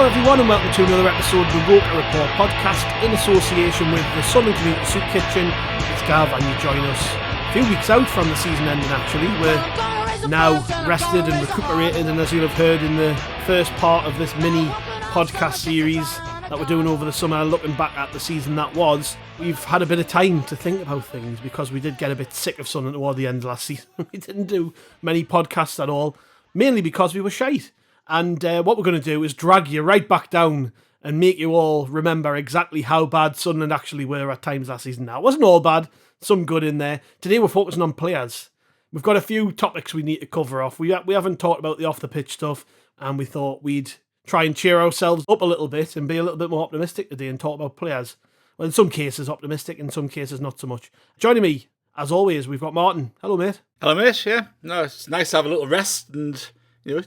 Hello everyone and welcome to another episode of the Roker Report podcast in association with the Sunderland Community Soup Kitchen. It's Gav and you join us a few weeks out from the season ending actually. We're now rested and recuperated, and as you'll have heard in the first part of this mini podcast series that we're doing over the summer, looking back at the season that was, we've had a bit of time to think about things because we did get a bit sick of Sunderland toward the end of last season. We didn't do many podcasts at all, mainly because we were shite. And what we're going to do is drag you right back down and make you all remember exactly how bad Sunderland actually were at times last season. Now, it wasn't all bad, some good in there. Today we're focusing on players. We've got a few topics we need to cover off. We haven't talked about the off-the-pitch stuff, and we thought we'd try and cheer ourselves up a little bit and be a little bit more optimistic today and talk about players. Well, in some cases optimistic, in some cases not so much. Joining me, as always, we've got Martin. Hello, mate. Hello, mate. Yeah, no, it's nice to have a little rest and,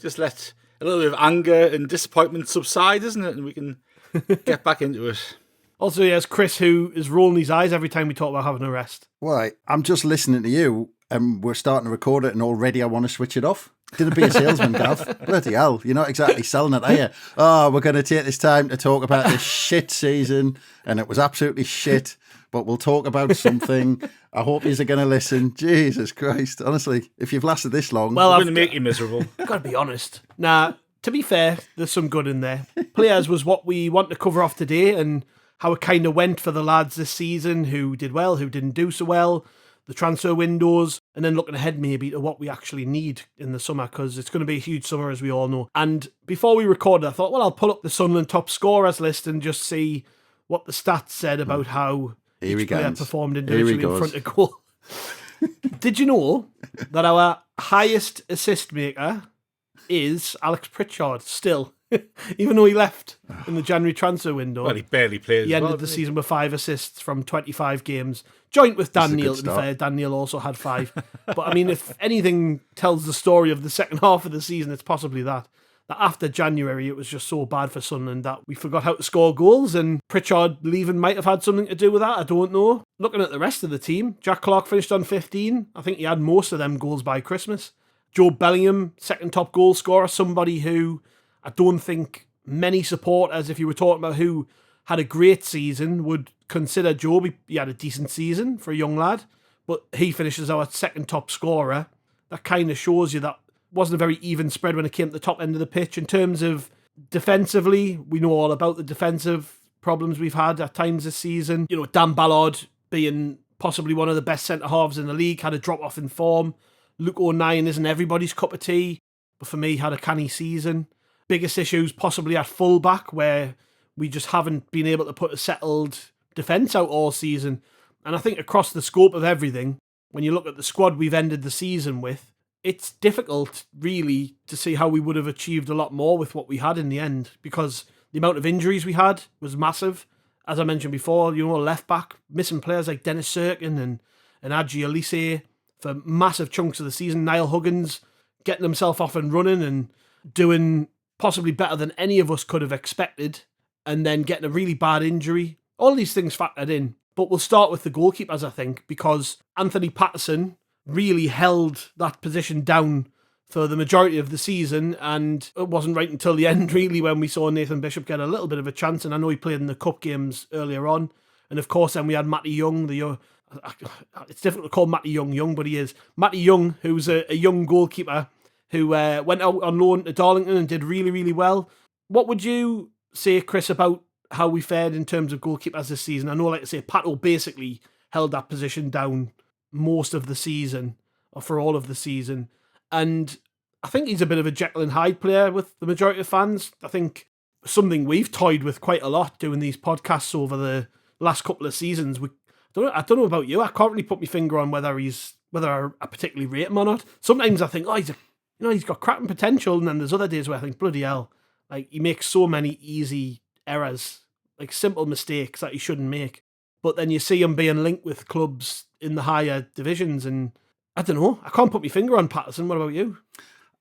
just let a little bit of anger and disappointment subside, isn't it? And we can get back into it. Also, there's Chris, who is rolling his eyes every time we talk about having a rest. Why? I'm just listening to you, and we're starting to record it, and already I want to switch it off. Didn't be a salesman, Gav. Bloody hell. You're not exactly selling it, are you? Oh, we're going to take this time to talk about this shit season, and it was absolutely shit, but we'll talk about something. I hope you're going to listen. Jesus Christ. Honestly, if you've lasted this long... Well, I'm going to make you miserable. I've got to be honest. Nah, to be fair, there's some good in there. Players was what we want to cover off today, and how it kind of went for the lads this season, who did well, who didn't do so well, the transfer windows, and then looking ahead maybe to what we actually need in the summer, because it's going to be a huge summer, as we all know. And before we recorded, I thought, well, I'll pull up the Sunderland top scorers list and just see what the stats said about how each player performed individually in front of goal. Did you know that our highest assist maker is Alex Pritchard still? Even though he left in the January transfer window. Well, he barely played. He ended the season with 5 assists from 25 games, joint with Dan Neil, to be fair. Dan Neil also had 5. But I mean, if anything tells the story of the second half of the season, it's possibly that after January, it was just so bad for Sunderland that we forgot how to score goals, and Pritchard leaving might have had something to do with that. I don't know. Looking at the rest of the team, Jack Clarke finished on 15. I think he had most of them goals by Christmas. Joe Bellingham, second top goal scorer, somebody who I don't think many supporters, if you were talking about who had a great season, would consider Joe. He had a decent season for a young lad, but he finishes our second top scorer. That kind of shows you that wasn't a very even spread when it came to the top end of the pitch. In terms of defensively, we know all about the defensive problems we've had at times this season. Dan Ballard being possibly one of the best centre-halves in the league, had a drop-off in form. Luke O'Nien isn't everybody's cup of tea, but for me, had a canny season. Biggest issues possibly at full-back, where we just haven't been able to put a settled defence out all season. And I think across the scope of everything, when you look at the squad we've ended the season with, it's difficult, really, to see how we would have achieved a lot more with what we had in the end, because the amount of injuries we had was massive. As I mentioned before, left back, missing players like Dennis Cirkin and Adji Elise for massive chunks of the season. Niall Huggins getting himself off and running and doing possibly better than any of us could have expected, and then getting a really bad injury. All these things factored in. But we'll start with the goalkeepers, I think, because Anthony Patterson really held that position down for the majority of the season, and it wasn't right until the end, really, when we saw Nathan Bishop get a little bit of a chance, and I know he played in the cup games earlier on. And of course, then we had Matty Young, it's difficult to call Matty Young, but he is. Matty Young, who's a young goalkeeper, who went out on loan to Darlington and did really, really well. What would you say, Chris, about how we fared in terms of goalkeepers this season? I know, like I say, Patto basically held that position down most of the season, or for all of the season. And I think he's a bit of a Jekyll and Hyde player with the majority of fans. I think something we've toyed with quite a lot doing these podcasts over the last couple of seasons. I don't know about you. I can't really put my finger on whether I particularly rate him or not. Sometimes I think, he's got cracking potential, and then there's other days where I think, bloody hell, like he makes so many easy errors, like simple mistakes that he shouldn't make. But then you see him being linked with clubs in the higher divisions, and I don't know. I can't put my finger on Patterson. What about you?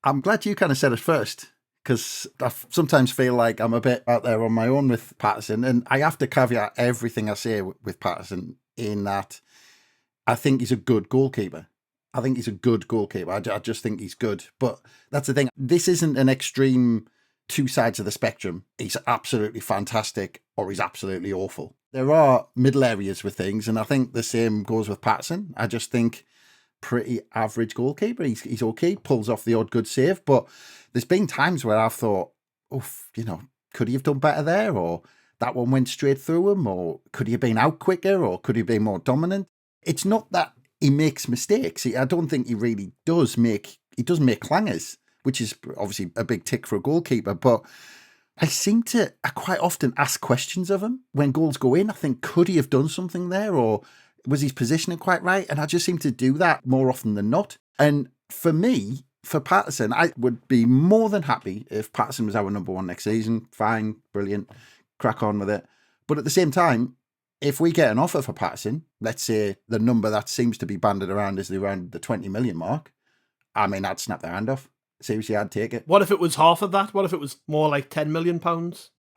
I'm glad you kind of said it first, because I sometimes feel like I'm a bit out there on my own with Patterson, and I have to caveat everything I say with Patterson in that I think he's a good goalkeeper. I think he's a good goalkeeper. I just think he's good. But that's the thing. This isn't an extreme two sides of the spectrum. He's absolutely fantastic or he's absolutely awful. There are middle areas with things, and I think the same goes with Patterson. I just think pretty average goalkeeper. He's okay, pulls off the odd good save, but there's been times where I've thought, could he have done better there? Or that one went straight through him? Or could he have been out quicker? Or could he have been more dominant? It's not that he makes mistakes. I don't think he really does make clangers, which is obviously a big tick for a goalkeeper, but I quite often ask questions of him when goals go in. I think, could he have done something there? Or was his positioning quite right? And I just seem to do that more often than not. And for me, for Patterson, I would be more than happy if Patterson was our number one next season. Fine, brilliant, crack on with it. But at the same time, if we get an offer for Patterson, let's say the number that seems to be banded around is around the 20 million mark, I mean, I'd snap their hand off. Seriously, I'd take it. What if it was half of that? What if it was more like £10 million?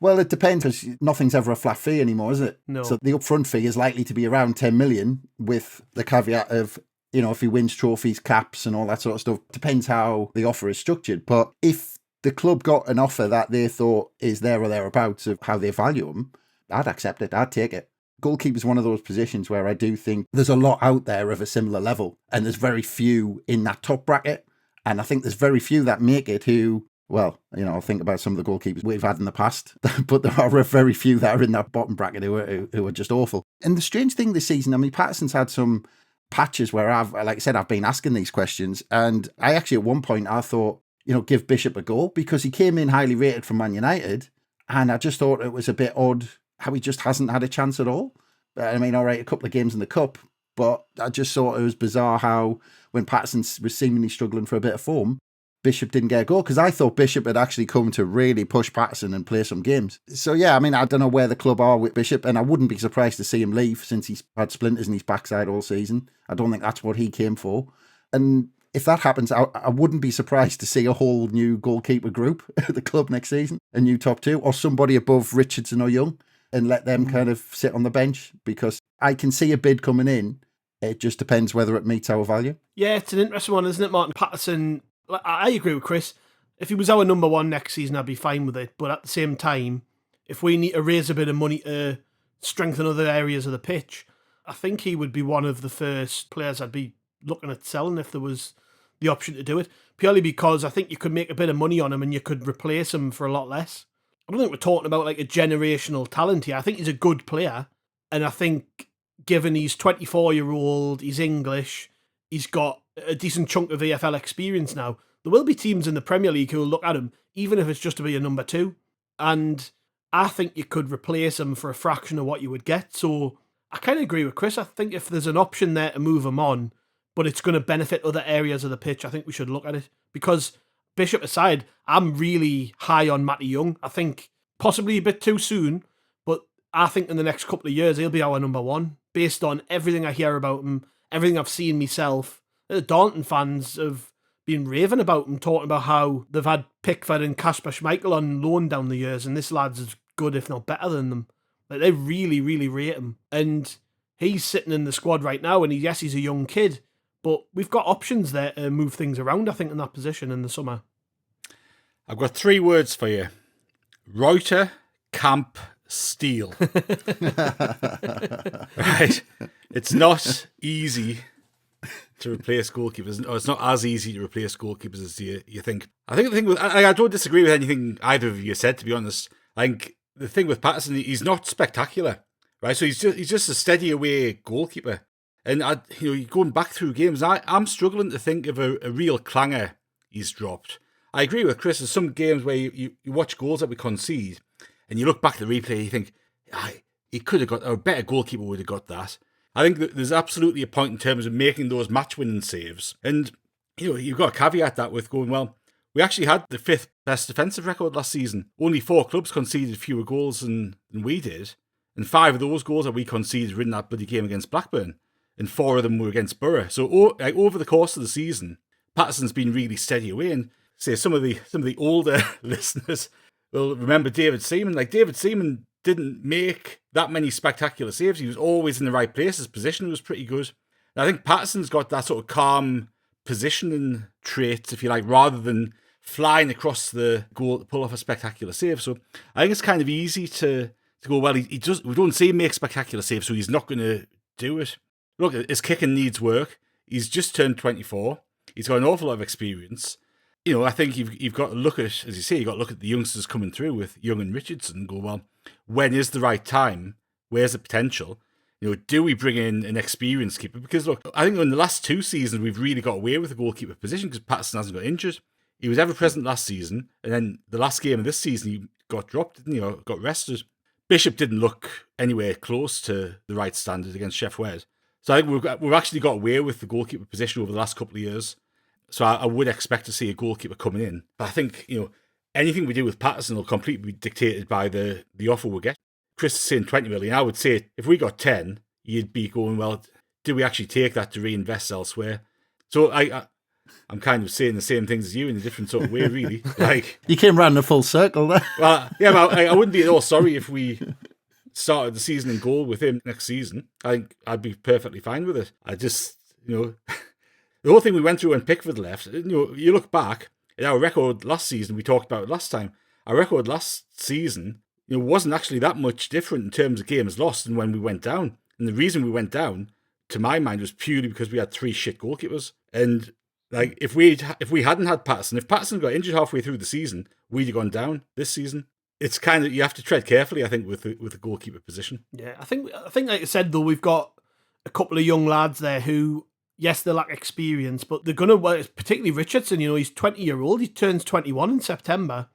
Well, it depends, because nothing's ever a flat fee anymore, is it? No. So the upfront fee is likely to be around 10 million with the caveat of, if he wins trophies, caps and all that sort of stuff. Depends how the offer is structured. But if the club got an offer that they thought is there or thereabouts of how they value him, I'd accept it. I'd take it. Goalkeeper is one of those positions where I do think there's a lot out there of a similar level, and there's very few in that top bracket. And I think there's very few that make it who, well, I'll think about some of the goalkeepers we've had in the past, but there are very few that are in that bottom bracket who are just awful. And the strange thing this season, I mean, Patterson's had some patches where I've been asking these questions. And I actually, at one point, I thought, give Bishop a go, because he came in highly rated from Man United. And I just thought it was a bit odd how he just hasn't had a chance at all. I mean, all right, a couple of games in the cup, but I just thought it was bizarre how when Patterson was seemingly struggling for a bit of form, Bishop didn't get a goal, because I thought Bishop had actually come to really push Patterson and play some games. So yeah, I mean, I don't know where the club are with Bishop, and I wouldn't be surprised to see him leave, since he's had splinters in his backside all season. I don't think that's what he came for. And if that happens, I wouldn't be surprised to see a whole new goalkeeper group at the club next season, a new top two, or somebody above Richardson or Young, and let them kind of sit on the bench, because I can see a bid coming in. It just depends whether it meets our value. Yeah, it's an interesting one, isn't it, Martin? Patterson, I agree with Chris. If he was our number one next season, I'd be fine with it. But at the same time, if we need to raise a bit of money to strengthen other areas of the pitch, I think he would be one of the first players I'd be looking at selling if there was the option to do it. Purely because I think you could make a bit of money on him and you could replace him for a lot less. I don't think we're talking about like a generational talent here. I think he's a good player. And I think given he's 24-year-old, he's English, he's got a decent chunk of AFL experience now, there will be teams in the Premier League who will look at him, even if it's just to be a number two. And I think you could replace him for a fraction of what you would get. So I kind of agree with Chris. I think if there's an option there to move him on, but it's going to benefit other areas of the pitch, I think we should look at it. Because Bishop aside, I'm really high on Matty Young. I think possibly a bit too soon, but I think in the next couple of years, he'll be our number one, based on everything I hear about him, everything I've seen myself. The Darlington fans have been raving about him, talking about how they've had Pickford and Kasper Schmeichel on loan down the years, and this lad's as good, if not better than them. Like, they really, really rate him. And he's sitting in the squad right now, and yes, he's a young kid, but we've got options there to move things around, I think, in that position in the summer. I've got 3 words for you. Reuter, Camp, Steele. Right. It's not easy to replace goalkeepers, or it's not as easy to replace goalkeepers as you think. I think the thing with, I don't disagree with anything either of you said, to be honest. I think the thing with Patterson, he's not spectacular, right? So he's just a steady away goalkeeper. And going back through games, I'm struggling to think of a real clanger he's dropped. I agree with Chris. There's some games where you watch goals that we concede, and you look back at the replay, you think, he could have got, or a better goalkeeper would have got that. I think that there's absolutely a point in terms of making those match-winning saves. And, you've got to caveat that with going, well, we actually had the 5th best defensive record last season. Only 4 clubs conceded fewer goals than we did. And 5 of those goals that we conceded were in that bloody game against Blackburn. And 4 of them were against Borough. So over the course of the season, Patterson's been really steady away. And say some of the older listeners will remember David Seaman. Like, David Seaman didn't make that many spectacular saves. He was always in the right place. His position was pretty good. And I think Patterson's got that sort of calm positioning traits, if you like, rather than flying across the goal to pull off a spectacular save. So I think it's kind of easy to go, well, we don't see him make spectacular saves, so he's not going to do it. Look, his kicking needs work. He's just turned 24. He's got an awful lot of experience. I think you've got to look at, as you say, you've got to look at the youngsters coming through with Young and Richardson and go, well, when is the right time? Where's the potential? Do we bring in an experienced keeper? Because look, I think in the last 2 seasons, we've really got away with the goalkeeper position because Patterson hasn't got injured. He was ever present last season, and then the last game of this season, he got dropped, didn't he? Got rested. Bishop didn't look anywhere close to the right standard against Sheff Wed. So I think we've actually got away with the goalkeeper position over the last couple of years. So I would expect to see a goalkeeper coming in. But I think, anything we do with Patterson will completely be dictated by the offer we get. Chris is saying 20 million. I would say if we got 10, you'd be going, well, do we actually take that to reinvest elsewhere? So I'm kind of saying the same things as you in a different sort of way, really. Like, you came round in a full circle there. Well, yeah, but I wouldn't be at all sorry if we started the season in goal with him next season. I think I'd be perfectly fine with it. I just, the whole thing we went through when Pickford left, you look back at our record last season, we talked about it last time, our record last season, wasn't actually that much different in terms of games lost than when we went down. And the reason we went down, to my mind, was purely because we had 3 shit goalkeepers. And like, if we hadn't had Patterson, if Patterson got injured halfway through the season, we'd have gone down this season. It's kind of, you have to tread carefully, I think, with the goalkeeper position. Yeah, I think like I said, though, we've got a couple of young lads there who, yes, they lack experience, but they're going to, particularly Richardson, he's 20-year-old, he turns 21 in September.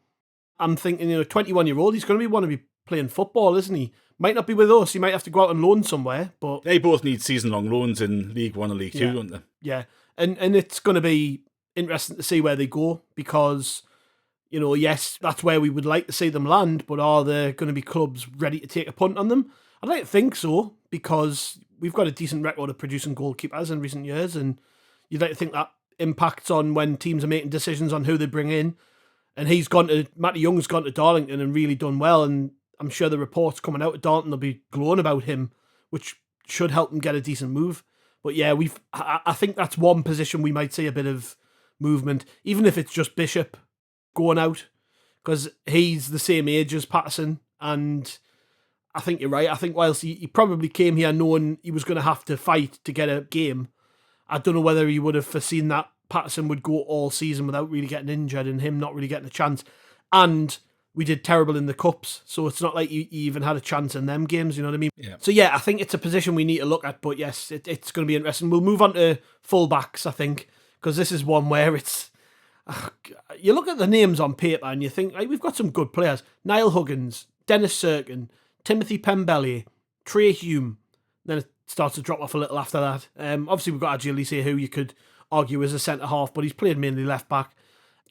I'm thinking, 21-year-old, he's going to want to be playing football, isn't he? Might not be with us, he might have to go out on loan somewhere, but... They both need season-long loans in League 1 and League 2, don't they? Yeah, and it's going to be interesting to see where they go, because, yes, that's where we would like to see them land, but are there going to be clubs ready to take a punt on them? I don't think so, because we've got a decent record of producing goalkeepers in recent years, and you'd like to think that impacts on when teams are making decisions on who they bring in. And Matty Young's gone to Darlington and really done well, and I'm sure the reports coming out of Darlington will be glowing about him, which should help him get a decent move. But yeah, I think that's one position we might see a bit of movement, even if it's just Bishop going out, because he's the same age as Patterson, and I think you're right. I think whilst he probably came here knowing he was going to have to fight to get a game, I don't know whether he would have foreseen that Patterson would go all season without really getting injured and him not really getting a chance. And we did terrible in the cups, so it's not like you even had a chance in them games, you know what I mean? Yeah. So yeah, I think it's a position we need to look at, but yes, it's going to be interesting. We'll move on to fullbacks, I think, because this is one where it's... you look at the names on paper and you think, we've got some good players. Niall Huggins, Dennis Cirkin, Timothy Pembele, Trey Hume. Then it starts to drop off a little after that. Obviously, we've got Agilise, who you could argue as a centre-half, but he's played mainly left-back.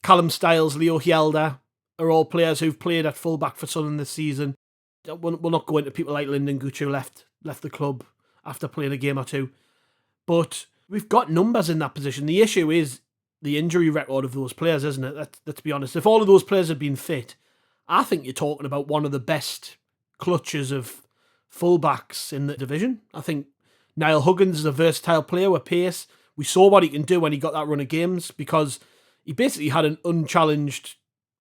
Callum Styles, Leo Hjelde are all players who've played at full-back for Southern this season. We'll not go into people like Lyndon Gooch, who left the club after playing a game or two. But we've got numbers in that position. The issue is the injury record of those players, isn't it? Let's be honest. If all of those players had been fit, I think you're talking about one of the best clutches of full-backs in the division. I think Niall Huggins is a versatile player with pace. We saw what he can do when he got that run of games, because he basically had an unchallenged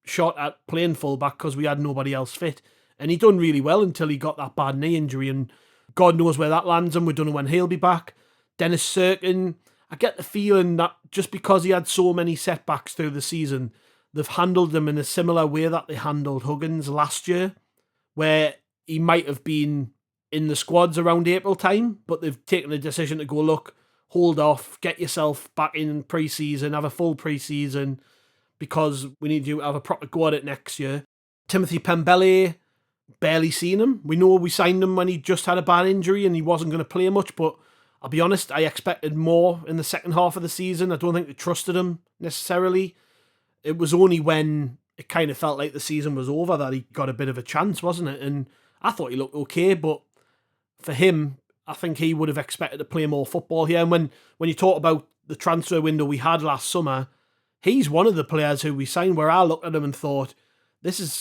shot at playing fullback because we had nobody else fit. And he done really well until he got that bad knee injury, and God knows where that lands him. We don't know when he'll be back. Dennis Cirkin, I get the feeling that just because he had so many setbacks through the season, they've handled them in a similar way that they handled Huggins last year, where he might have been in the squads around April time, but they've taken a decision to go, look, hold off, get yourself back in pre-season, have a full pre-season, because we need you to have a proper go at it next year. Timothy Pembele, barely seen him. We know we signed him when he just had a bad injury and he wasn't going to play much, but I'll be honest, I expected more in the second half of the season. I don't think they trusted him necessarily. It was only when it kind of felt like the season was over that he got a bit of a chance, wasn't it? And I thought he looked okay, but for him, I think he would have expected to play more football here. And when you talk about the transfer window we had last summer, he's one of the players who we signed where I looked at him and thought, this is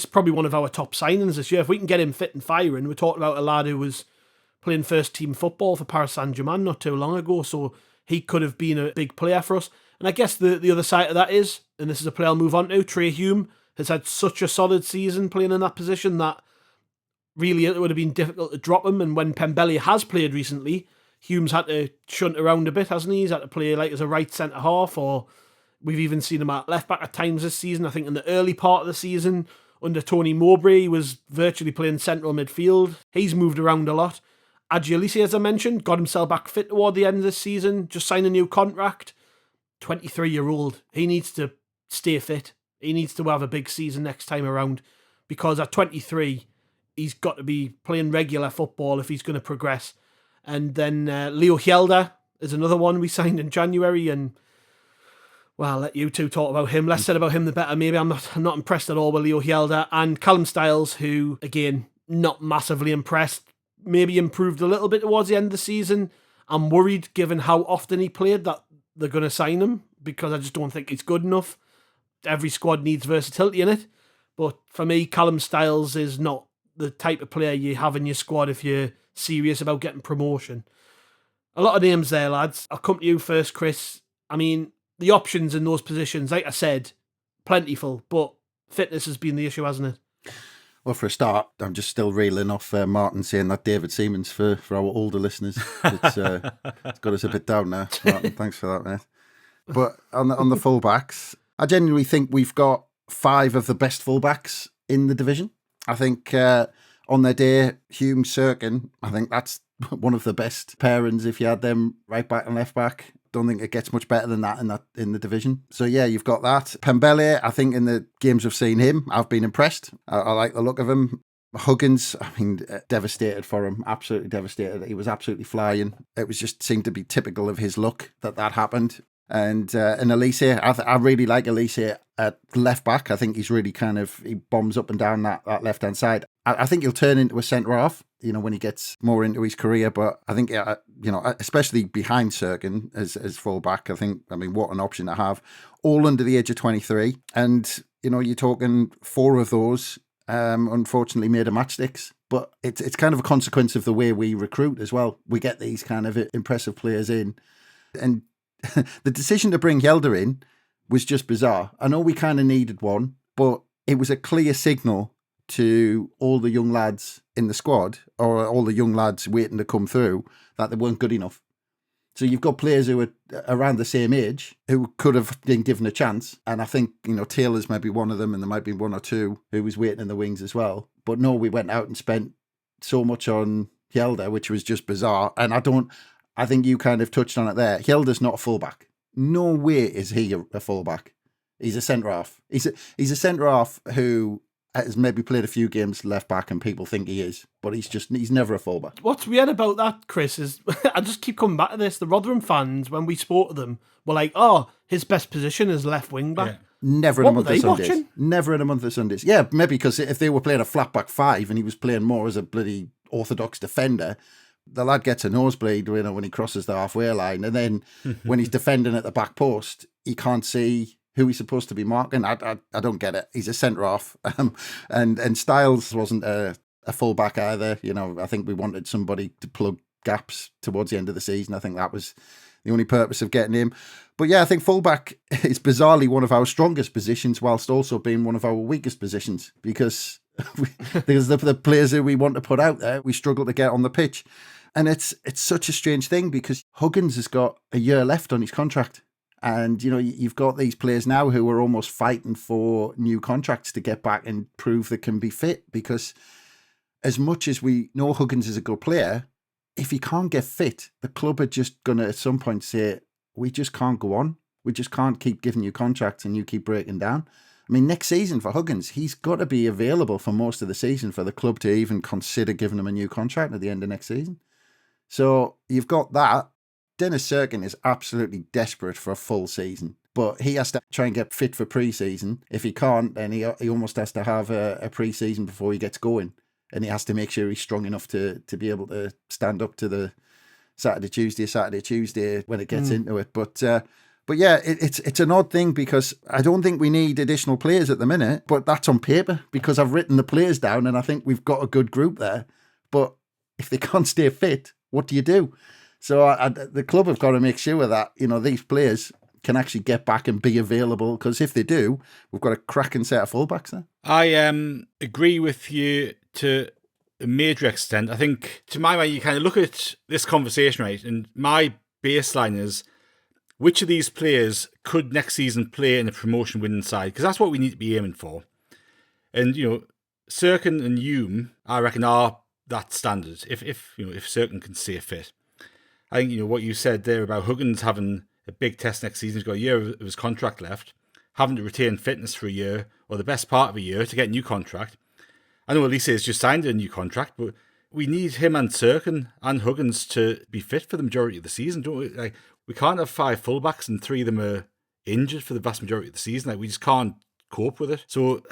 probably one of our top signings this year. If we can get him fit and firing, we're talking about a lad who was playing first team football for Paris Saint-Germain not too long ago, so he could have been a big player for us. And I guess the other side of that is, and this is a player I'll move on to, Trey Hume has had such a solid season playing in that position that really it would have been difficult to drop him. And when Pembele has played recently, Hume's had to shunt around a bit, hasn't he? He's had to play like as a right centre-half, or we've even seen him at left-back at times this season. I think in the early part of the season, under Tony Mowbray, he was virtually playing central midfield. He's moved around a lot. Adjulisi, as I mentioned, got himself back fit toward the end of this season, just signed a new contract. 23-year-old. He needs to stay fit. He needs to have a big season next time around, because at 23, he's got to be playing regular football if he's going to progress. And then Leo Hjelde is another one we signed in January, and well, I'll let you two talk about him. Less said about him, the better. Maybe I'm not impressed at all with Leo Hjelde. And Callum Styles, who, again, not massively impressed. Maybe improved a little bit towards the end of the season. I'm worried, given how often he played, that they're going to sign him, because I just don't think he's good enough. Every squad needs versatility in it. But for me, Callum Styles is not the type of player you have in your squad if you're serious about getting promotion. A lot of names there, lads. I'll come to you first, Chris. I mean, the options in those positions, like I said, plentiful, but fitness has been the issue, hasn't it? Well, for a start, I'm just still reeling off Martin saying that David Seamans for our older listeners. It's got us a bit down there, Martin. Thanks for that, mate. But on the full-backs, I genuinely think we've got 5 of the best full-backs in the division. I think on their day, Hume, Cirkin, I think that's one of the best pairings if you had them right back and left back. Don't think it gets much better than that in the division. So yeah, you've got that. Pembele, I think in the games I've seen him, I've been impressed. I like the look of him. Huggins, I mean, devastated for him. Absolutely devastated. He was absolutely flying. It was just seemed to be typical of his luck that happened. And Elise, I really like Elise at left back. I think he's really he bombs up and down that left hand side. I think he'll turn into a centre half, when he gets more into his career. But I think, especially behind Cirkin as full back, I mean, what an option to have. All under the age of 23. And, you're talking 4 of those, unfortunately, made a matchsticks. But it's kind of a consequence of the way we recruit as well. We get these kind of impressive players in. And the decision to bring Hjelde in was just bizarre. I know we kind of needed one, but it was a clear signal to all the young lads in the squad, or all the young lads waiting to come through, that they weren't good enough. So you've got players who are around the same age who could have been given a chance. And I think, Taylor's maybe one of them, and there might be 1 or 2 who was waiting in the wings as well. But no, we went out and spent so much on Hjelde, which was just bizarre. And I think you kind of touched on it there. Hjelde's not a fullback. No way is he a fullback. He's a centre half. He's a centre half who has maybe played a few games left back, and people think he is, but he's never a fullback. What's weird about that, Chris, is I just keep coming back to this. The Rotherham fans, when we spoke to them, were like, "Oh, his best position is left wing back." Yeah. Never in a month of Sundays. Watching? Never in a month of Sundays. Yeah, maybe because if they were playing a flat back 5 and he was playing more as a bloody orthodox defender, the lad gets a nosebleed when he crosses the halfway line, and then when he's defending at the back post, he can't see who he's supposed to be marking. I don't get it. He's a centre half, and Styles wasn't a full back either. I think we wanted somebody to plug gaps towards the end of the season. I think that was the only purpose of getting him. But yeah, I think fullback is bizarrely one of our strongest positions, whilst also being one of our weakest positions, because the players who we want to put out there, we struggle to get on the pitch. And it's such a strange thing, because Huggins has got a year left on his contract. And, you've got these players now who are almost fighting for new contracts to get back and prove they can be fit. Because as much as we know Huggins is a good player, if he can't get fit, the club are just going to at some point say, we just can't go on. We just can't keep giving you contracts and you keep breaking down. I mean, next season for Huggins, he's got to be available for most of the season for the club to even consider giving him a new contract at the end of next season. So you've got that. Dennis Cirkin is absolutely desperate for a full season, but he has to try and get fit for pre-season. If he can't, then he almost has to have a pre-season before he gets going, and he has to make sure he's strong enough to be able to stand up to the Saturday, Tuesday when it gets into it. But yeah, it's an odd thing, because I don't think we need additional players at the minute, but that's on paper, because I've written the players down and I think we've got a good group there. But if they can't stay fit, what do you do? So the club have got to make sure that, these players can actually get back and be available. Because if they do, we've got a cracking set of fullbacks there. I agree with you to a major extent. I think, to my mind, you kind of look at this conversation, right? And my baseline is, which of these players could next season play in a promotion-winning side? Because that's what we need to be aiming for. And, Cirkin and Hume, I reckon, are that standard. If Cirkin can stay fit. I think, what you said there about Huggins having a big test next season, he's got a year of his contract left, having to retain fitness for a year, or the best part of a year, to get a new contract. I know Elise has just signed a new contract, but we need him and Cirkin and Huggins to be fit for the majority of the season, don't we? Like, we can't have 5 fullbacks and 3 of them are injured for the vast majority of the season. Like, we just can't cope with it. So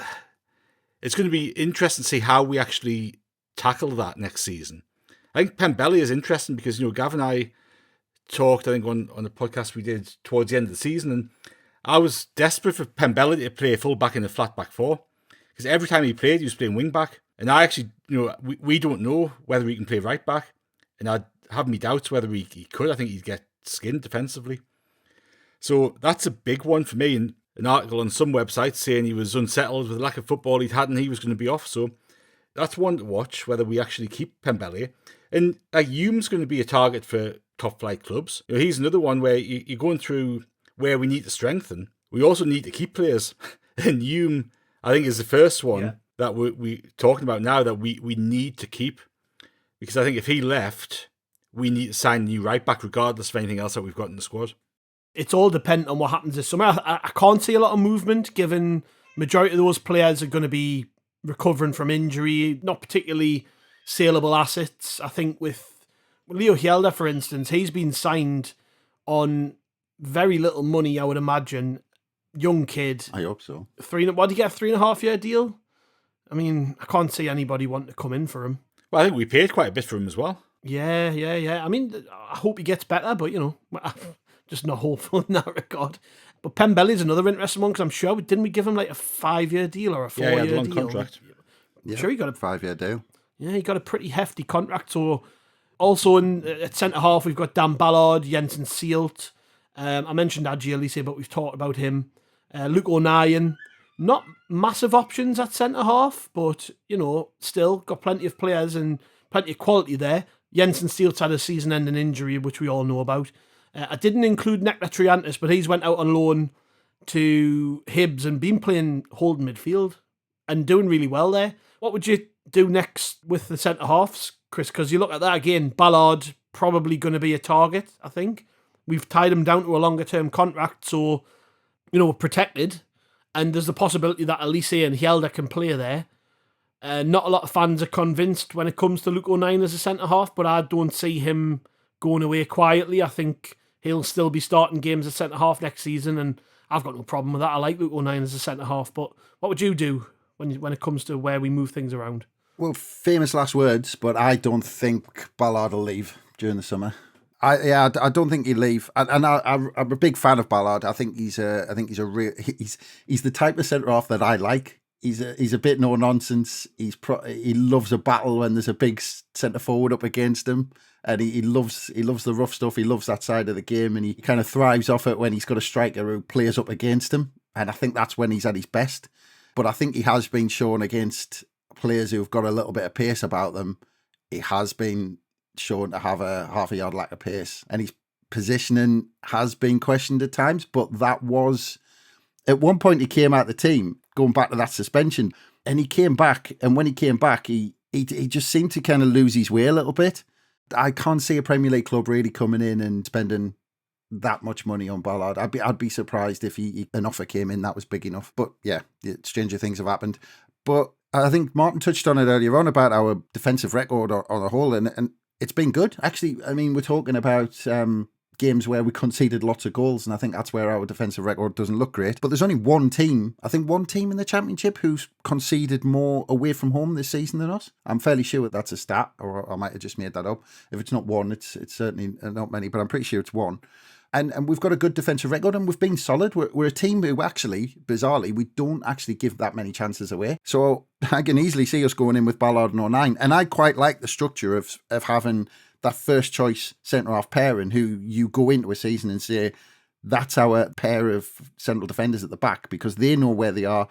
it's going to be interesting to see how we actually tackle that next season. I think Pembele is interesting because, Gav and I talked, I think, on a podcast we did towards the end of the season, and I was desperate for Pembele to play full-back in a flat-back 4, because every time he played, he was playing wing-back, and I actually, we don't know whether he can play right-back, and I have my doubts whether he could. I think he'd get skinned defensively. So that's a big one for me, and an article on some websites saying he was unsettled with the lack of football he'd had and he was going to be off, so that's one to watch, whether we actually keep Pembele. And Hume's going to be a target for top-flight clubs. He's another one where you're going through where we need to strengthen. We also need to keep players. And Hume, I think, is the first one that we're talking about now that we need to keep. Because I think if he left, we need to sign a new right-back regardless of anything else that we've got in the squad. It's all dependent on what happens this summer. I can't see a lot of movement, given majority of those players are going to be recovering from injury, not particularly saleable assets. I think with Leo Hjelde, for instance, he's been signed on very little money, I would imagine. Young kid. I hope so. What did he get, a 3.5 year deal? I mean, I can't see anybody wanting to come in for him. Well, I think we paid quite a bit for him as well. Yeah. I mean, I hope he gets better, but, I'm just not hopeful in that regard. But Pembele's another interesting one, because I'm sure, didn't we give him like a 5-year deal or a 4-year deal? Long contract. Yeah, sure he got a 5-year deal. Yeah, he got a pretty hefty contract. So also at centre half, we've got Dan Ballard, Jensen Seelt. I mentioned Adji Elise, but we've talked about him. Luke O'Nien, not massive options at centre half, but still got plenty of players and plenty of quality there. Jensen Seelt's had a season-ending injury, which we all know about. I didn't include Nekla Triantis, but he's went out on loan to Hibs and been playing holding midfield and doing really well there. What would you do next with the centre halves, Chris? Because you look at that again, Ballard probably going to be a target, I think. We've tied him down to a longer term contract, so we're protected, and there's the possibility that Elise and Hjelde can play there. Not a lot of fans are convinced when it comes to Luke O'Nien as a centre half, but I don't see him going away quietly. I think he'll still be starting games at centre half next season, and I've got no problem with that. I like Luke O'Nien as a centre half, but what would you do when it comes to where we move things around? Well, famous last words, but I don't think Ballard will leave during the summer. I don't think he'll leave, and I'm a big fan of Ballard. I think he's the type of centre half that I like. He's a bit no nonsense. He loves a battle when there's a big centre forward up against him, and he loves the rough stuff. He loves that side of the game, and he kind of thrives off it when he's got a striker who plays up against him. And I think that's when he's at his best. But I think he has been shown against players who've got a little bit of pace about them. He has been shown to have a half a yard lack of pace, and his positioning has been questioned at times. But that was at one point he came out of the team, going back to that suspension, and he came back. And when he came back, he just seemed to kind of lose his way a little bit. I can't see a Premier League club really coming in and spending that much money on Ballard. I'd be surprised if an offer came in that was big enough. But yeah, stranger things have happened. But I think Martin touched on it earlier on about our defensive record on the whole, and it's been good. Actually, I mean, we're talking about games where we conceded lots of goals, and I think that's where our defensive record doesn't look great. But there's only one team in the Championship who's conceded more away from home this season than us. I'm fairly sure that's a stat, or I might have just made that up. If it's not one, it's certainly not many, but I'm pretty sure it's one. And we've got a good defensive record, and we've been solid. We're a team who actually, bizarrely, we don't actually give that many chances away. So I can easily see us going in with Ballard and O'Nien. And I quite like the structure of having that first choice centre-half pairing who you go into a season and say, that's our pair of central defenders at the back, because they know where they are.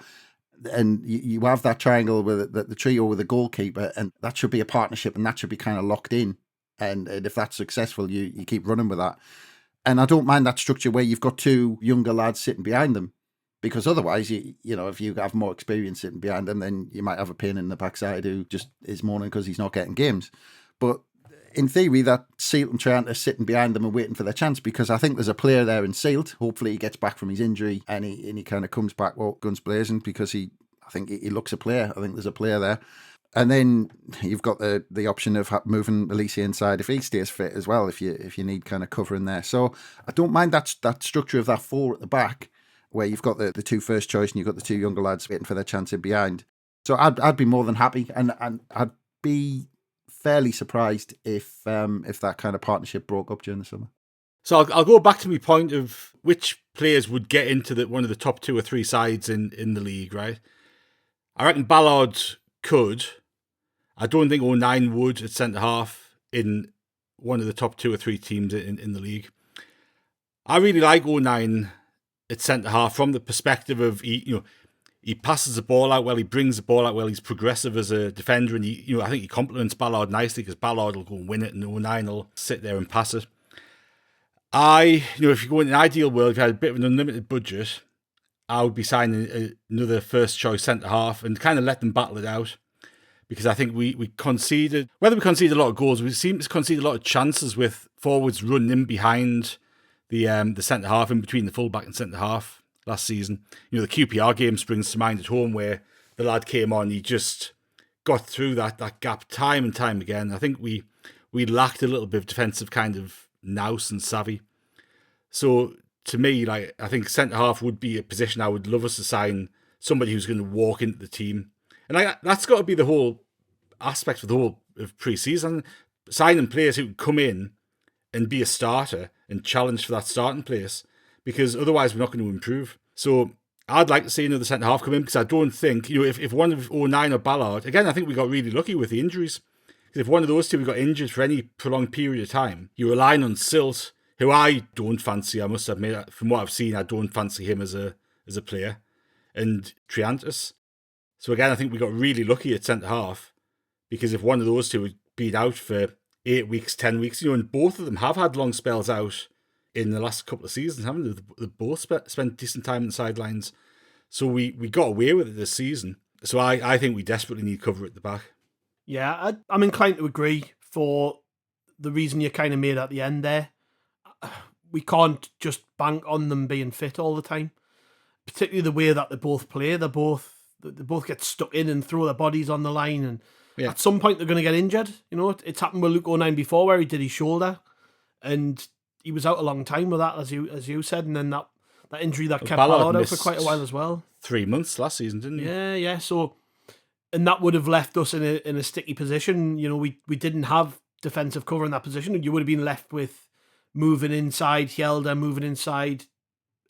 And you have that triangle with the trio with the goalkeeper, and that should be a partnership, and that should be kind of locked in. And if that's successful, you keep running with that. And I don't mind that structure where you've got two younger lads sitting behind them, because otherwise, you know, if you have more experience sitting behind them, then you might have a pain in the backside who just is moaning because he's not getting games. But in theory, that Sealt and Trianta sitting behind them and waiting for their chance, because I think there's a player there in Sealt. Hopefully he gets back from his injury and he kind of comes back, well, guns blazing, because I think he looks a player. I think there's a player there. And then you've got the option of moving Elise inside if he stays fit as well, if you need kind of cover in there. So I don't mind that structure of that four at the back, where you've got the two first choice and you've got the two younger lads waiting for their chance in behind. So I'd be more than happy, and I'd be fairly surprised if that kind of partnership broke up during the summer. So I'll go back to my point of which players would get into one of the top 2 or 3 sides in the league, right? I reckon Ballard could. I don't think 09 would at centre-half in one of the top 2 or 3 teams in the league. I really like 09 at centre-half from the perspective of, he passes the ball out well, he brings the ball out well, he's progressive as a defender, and I think he complements Ballard nicely, because Ballard will go and win it and 09 will sit there and pass it. If you go in an ideal world, if you had a bit of an unlimited budget, I would be signing another first choice centre-half and kind of let them battle it out, because I think we conceded, whether we conceded a lot of goals, we seem to concede a lot of chances with forwards running in behind the centre-half, in between the full-back and centre-half last season. The QPR game springs to mind at home, where the lad came on, he just got through that gap time and time again. I think we lacked a little bit of defensive kind of nous and savvy. So to me, I think centre-half would be a position I would love us to sign, somebody who's going to walk into the team. And that's got to be the whole aspect of the whole of pre-season, signing players who can come in and be a starter and challenge for that starting place, because otherwise we're not going to improve. So I'd like to see another centre-half come in, because I don't think, if one of 09 or Ballard, again, I think we got really lucky with the injuries. Because if one of those two got injured for any prolonged period of time, you're relying on Silt, who I don't fancy, I must admit, from what I've seen, I don't fancy him as a player, and Triantis. So again, I think we got really lucky at centre-half, because if one of those two had been out for 8 weeks, 10 weeks, and both of them have had long spells out in the last couple of seasons, haven't they? They've both spent decent time on the sidelines. So we got away with it this season. So I think we desperately need cover at the back. Yeah, I'm inclined to agree for the reason you kind of made at the end there. We can't just bank on them being fit all the time, particularly the way that they both play. They both get stuck in and throw their bodies on the line, and at some point they're going to get injured. It's happened with Luke 09 before, where he did his shoulder, and he was out a long time with that, as you said, and then that injury that kept Ballard out for quite a while as well. 3 months last season, didn't he? Yeah. So, and that would have left us in a sticky position. We didn't have defensive cover in that position. You would have been left with moving inside Hjelde, moving inside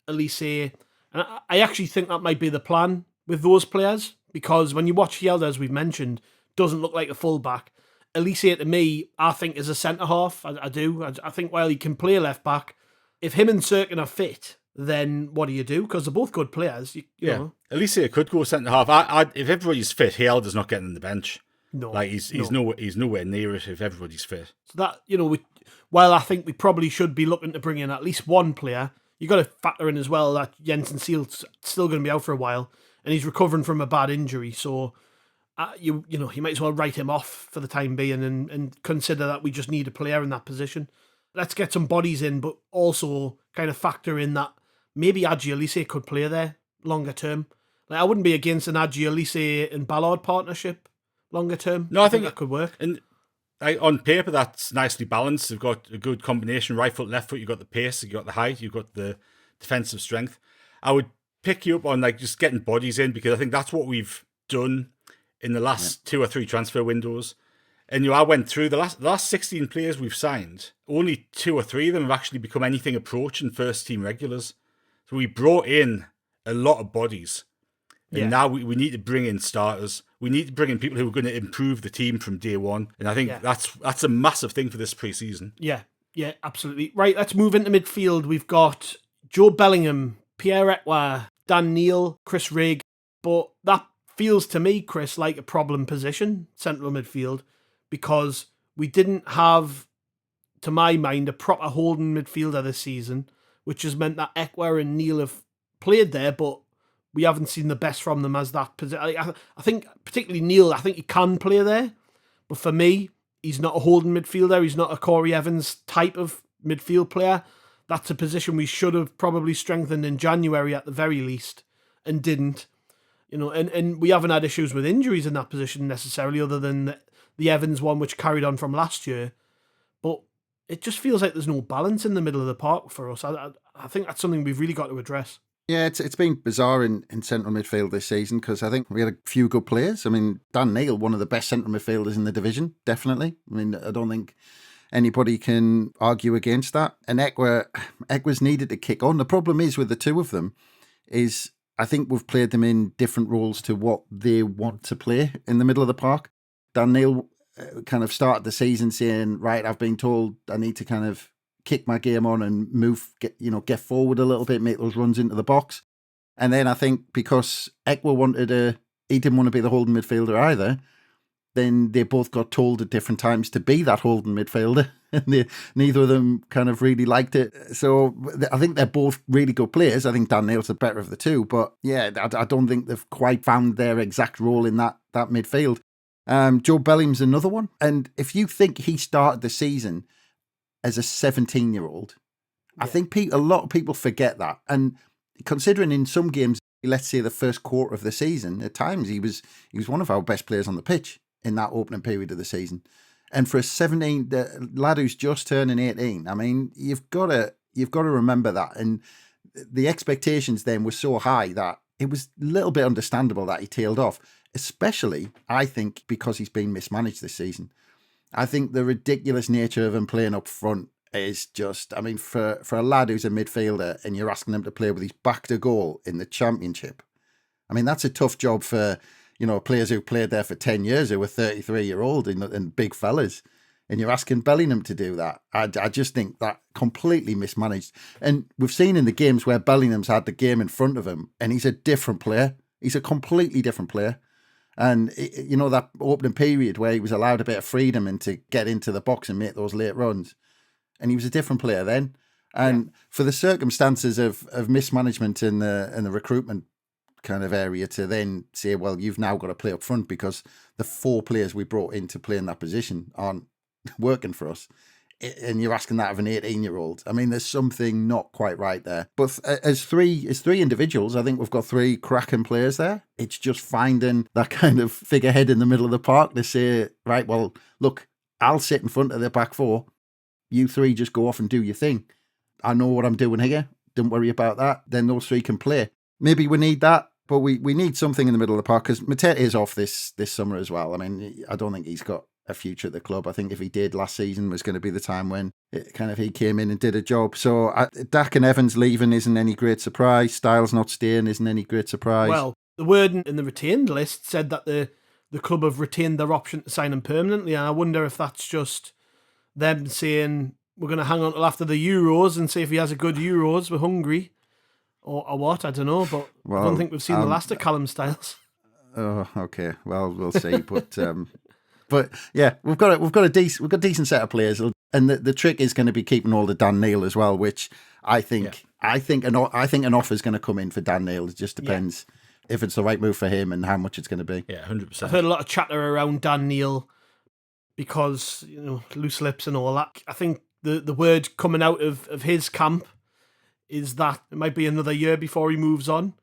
Elise. And I actually think that might be the plan with those players, because when you watch Hjelde, as we've mentioned, doesn't look like a fullback. Elise, to me, I think is a centre-half. I do. I think while he can play left-back, if him and Cirkin are fit, then what do you do? Because they're both good players. You know. Elise could go centre-half. If everybody's fit, Hjelde's not getting on the bench. No. He's nowhere near it if everybody's fit. So that, while I think we probably should be looking to bring in at least one player, you got to factor in as well that Jensen Sealt's still going to be out for a while, and he's recovering from a bad injury. So you might as well write him off for the time being and consider that we just need a player in that position. Let's get some bodies in, but also kind of factor in that maybe Adji Elise could play there longer term. I wouldn't be against an Adji Elise and Ballard partnership longer term. No, I think that could work. And on paper, that's nicely balanced. They've got a good combination, right foot, left foot. You've got the pace, you've got the height, you've got the defensive strength. I would pick you up on just getting bodies in, because I think that's what we've done in the last 2 or 3 transfer windows. And I went through the last 16 players we've signed. Only 2 or 3 of them have actually become anything approaching first team regulars. So we brought in a lot of bodies. And now we need to bring in starters. We need to bring in people who are going to improve the team from day one. And I think that's a massive thing for this pre-season. Yeah, absolutely. Right, let's move into midfield. We've got Joe Bellingham, Pierre-Emerick, Dan Neil, Chris Rigg, but that feels to me, Chris, like a problem position, central midfield, because we didn't have, to my mind, a proper holding midfielder this season, which has meant that Ekwa and Neil have played there, but we haven't seen the best from them as that position. I think, particularly Neil, I think he can play there, but for me, he's not a holding midfielder. He's not a Corey Evans type of midfield player. That's a position we should have probably strengthened in January at the very least, and didn't. And we haven't had issues with injuries in that position necessarily, other than the Evans one, which carried on from last year. But it just feels like there's no balance in the middle of the park for us. I think that's something we've really got to address. Yeah, it's been bizarre in central midfield this season, because I think we had a few good players. I mean, Dan Neil, one of the best central midfielders in the division, definitely. I mean, I don't think anybody can argue against that. And Ekwa's needed to kick on. The problem is with the two of them is I think we've played them in different roles to what they want to play in the middle of the park. Dan Neil kind of started the season saying, right, I've been told I need to kind of kick my game on and move, get forward a little bit, make those runs into the box. And then I think because Ekwa he didn't want to be the holding midfielder either, then they both got told at different times to be that holding midfielder, and neither of them kind of really liked it. So I think they're both really good players. I think Dan Neil's the better of the two, but yeah, I don't think they've quite found their exact role in that midfield. Joe Bellingham's another one, and if you think he started the season as a 17-year-old, I think a lot of people forget that. And considering in some games, let's say the first quarter of the season, at times he was one of our best players on the pitch in that opening period of the season. And for a 17, the lad who's just turning 18, I mean, you've got to remember that. And the expectations then were so high that it was a little bit understandable that he tailed off, especially, I think, because he's been mismanaged this season. I think the ridiculous nature of him playing up front is just, I mean, for a lad who's a midfielder and you're asking him to play with his back to goal in the Championship, I mean, that's a tough job for, players who played there for 10 years who were 33-year-old and big fellas. And you're asking Bellingham to do that. I just think that completely mismanaged. And we've seen in the games where Bellingham's had the game in front of him and he's a different player. He's a completely different player. And, that opening period where he was allowed a bit of freedom and to get into the box and make those late runs. And he was a different player then. And for the circumstances of mismanagement in the recruitment kind of area to then say, well, you've now got to play up front because the 4 players we brought in to play in that position aren't working for us. And you're asking that of an 18-year-old. I mean, there's something not quite right there. But as three individuals, I think we've got 3 cracking players there. It's just finding that kind of figurehead in the middle of the park to say, right, well, look, I'll sit in front of the back 4. You 3 just go off and do your thing. I know what I'm doing here. Don't worry about that. Then those 3 can play. Maybe we need that, but we need something in the middle of the park because Matete is off this summer as well. I mean, I don't think he's got a future at the club. I think if he did, last season was going to be the time when he came in and did a job. So Dak and Evans leaving isn't any great surprise. Styles not staying isn't any great surprise. Well, the word in the retained list said that the club have retained their option to sign him permanently, and I wonder if that's just them saying we're going to hang on till after the Euros and see if he has a good Euros. We're hungry, or what? I don't know, but I don't think we've seen the last of Callum Styles. Oh, okay. Well, we'll see, but. But yeah, we've got a decent set of players, and the trick is going to be keeping hold of Dan Neil as well, which I think an offer is going to come in for Dan Neil. It just depends if it's the right move for him and how much it's going to be. Yeah, 100%. I've heard a lot of chatter around Dan Neil because loose lips and all that. I think the word coming out of his camp is that it might be another year before he moves on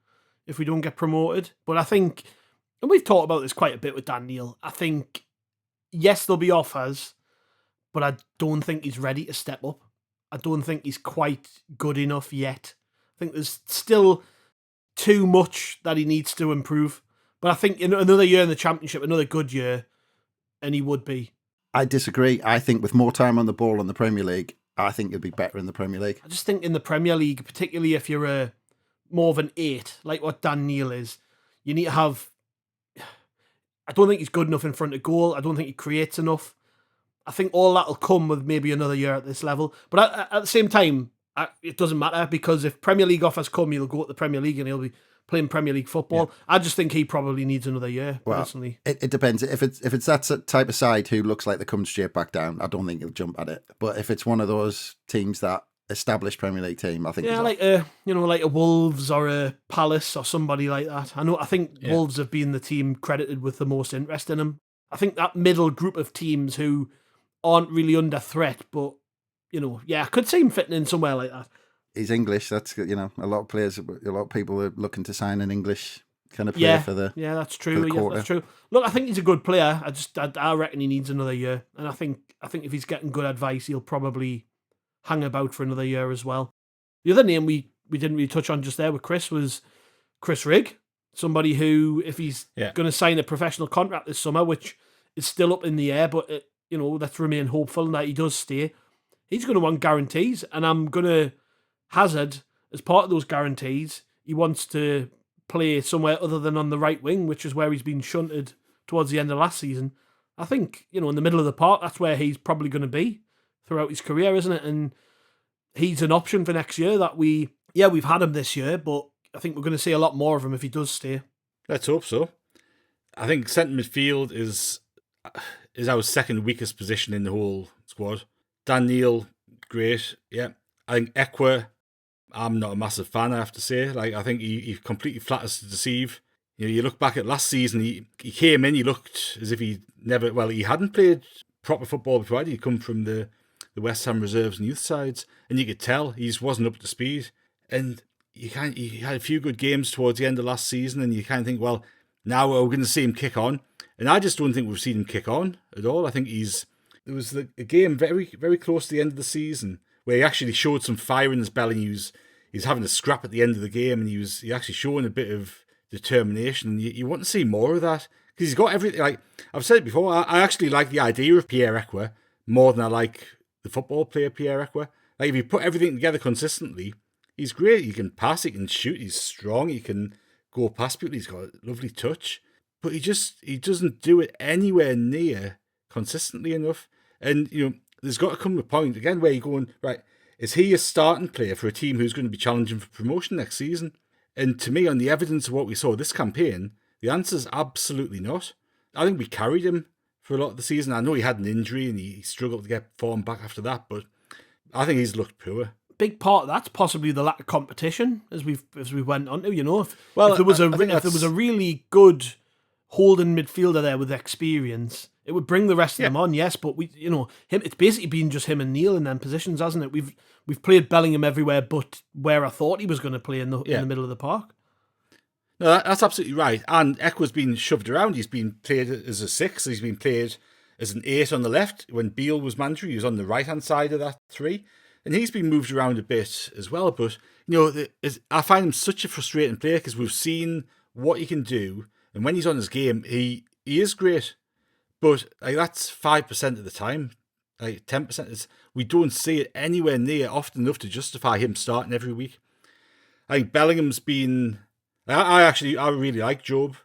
if we don't get promoted. But I think, and we've talked about this quite a bit with Dan Neil, I think. Yes, there'll be offers, but I don't think he's ready to step up. I don't think he's quite good enough yet. I think there's still too much that he needs to improve. But I think in another year in the Championship, another good year, and he would be. I disagree. I think with more time on the ball in the Premier League, I think he'll be better in the Premier League. I just think in the Premier League, particularly if you're more of an 8, like what Dan Neil is, you need to have... I don't think he's good enough in front of goal. I don't think he creates enough. I think all that will come with maybe another year at this level. But at the same time, it doesn't matter, because if Premier League offers come, he'll go to the Premier League and he'll be playing Premier League football. Yeah. I just think he probably needs another year, personally. It depends. If it's that type of side who looks like they're coming straight back down, I don't think he'll jump at it. But if it's one of those teams that established Premier League team, I think like a Wolves or a Palace or somebody like that. I think Wolves have been the team credited with the most interest in him. I think that middle group of teams who aren't really under threat, but I could see him fitting in somewhere like that. He's English. That's a lot of players, a lot of people are looking to sign an English kind of player for the that's true. That's true. Look, I think he's a good player. I reckon he needs another year, and I think if he's getting good advice, he'll probably hang about for another year as well. The other name we didn't really touch on just there with Chris was Chris Rigg, somebody who, if he's going to sign a professional contract this summer, which is still up in the air, but let's remain hopeful that he does stay. He's going to want guarantees, and I'm going to hazard, as part of those guarantees, he wants to play somewhere other than on the right wing, which is where he's been shunted towards the end of last season. I think, in the middle of the park, that's where he's probably going to be throughout his career, isn't it? And he's an option for next year that we've had him this year, but I think we're going to see a lot more of him if he does stay. Let's hope so. I think centre midfield is our second weakest position in the whole squad. Dan Neil, great. Yeah. I think Ekwa, I'm not a massive fan, I have to say. I think he completely flatters to deceive. You look back at last season, he came in, he looked as if he hadn't played proper football before. He'd come from the West Ham reserves and youth sides, and you could tell he just wasn't up to speed. And he had a few good games towards the end of last season, and you kind of think, well, now we're going to see him kick on. And I just don't think we've seen him kick on at all. I think there was a game very, very close to the end of the season where he actually showed some fire in his belly. He was having a scrap at the end of the game, and he actually showing a bit of determination. And you want to see more of that, because he's got everything. Like I've said it before, I actually like the idea of Pierre Ekwa more than I like the football player Pierre Ekwa. Like if you put everything together consistently, he's great. He can pass, he can shoot, he's strong, he can go past people, he's got a lovely touch. But he doesn't do it anywhere near consistently enough. And there's got to come a point again where you're going, right, is he a starting player for a team who's going to be challenging for promotion next season? And to me, on the evidence of what we saw this campaign, the answer is absolutely not. I think we carried him for a lot of the season. I know he had an injury and he struggled to get form back after that, but I think he's looked poor. Big part of that's possibly the lack of competition as we went on to. If there was a really good holding midfielder there with experience, it would bring the rest of them on, yes, but it's basically been just him and Neil in them positions, hasn't it? We've played Bellingham everywhere but where I thought he was going to play in the middle of the park. No, that's absolutely right. And Ekwa's been shoved around. He's been played as a 6. He's been played as an 8 on the left. When Beale was manager, he was on the right-hand side of that 3. And he's been moved around a bit as well. But, I find him such a frustrating player because we've seen what he can do. And when he's on his game, he is great. But that's 5% of the time. 10% is, we don't see it anywhere near often enough to justify him starting every week. I think Bellingham's been... I really like Job.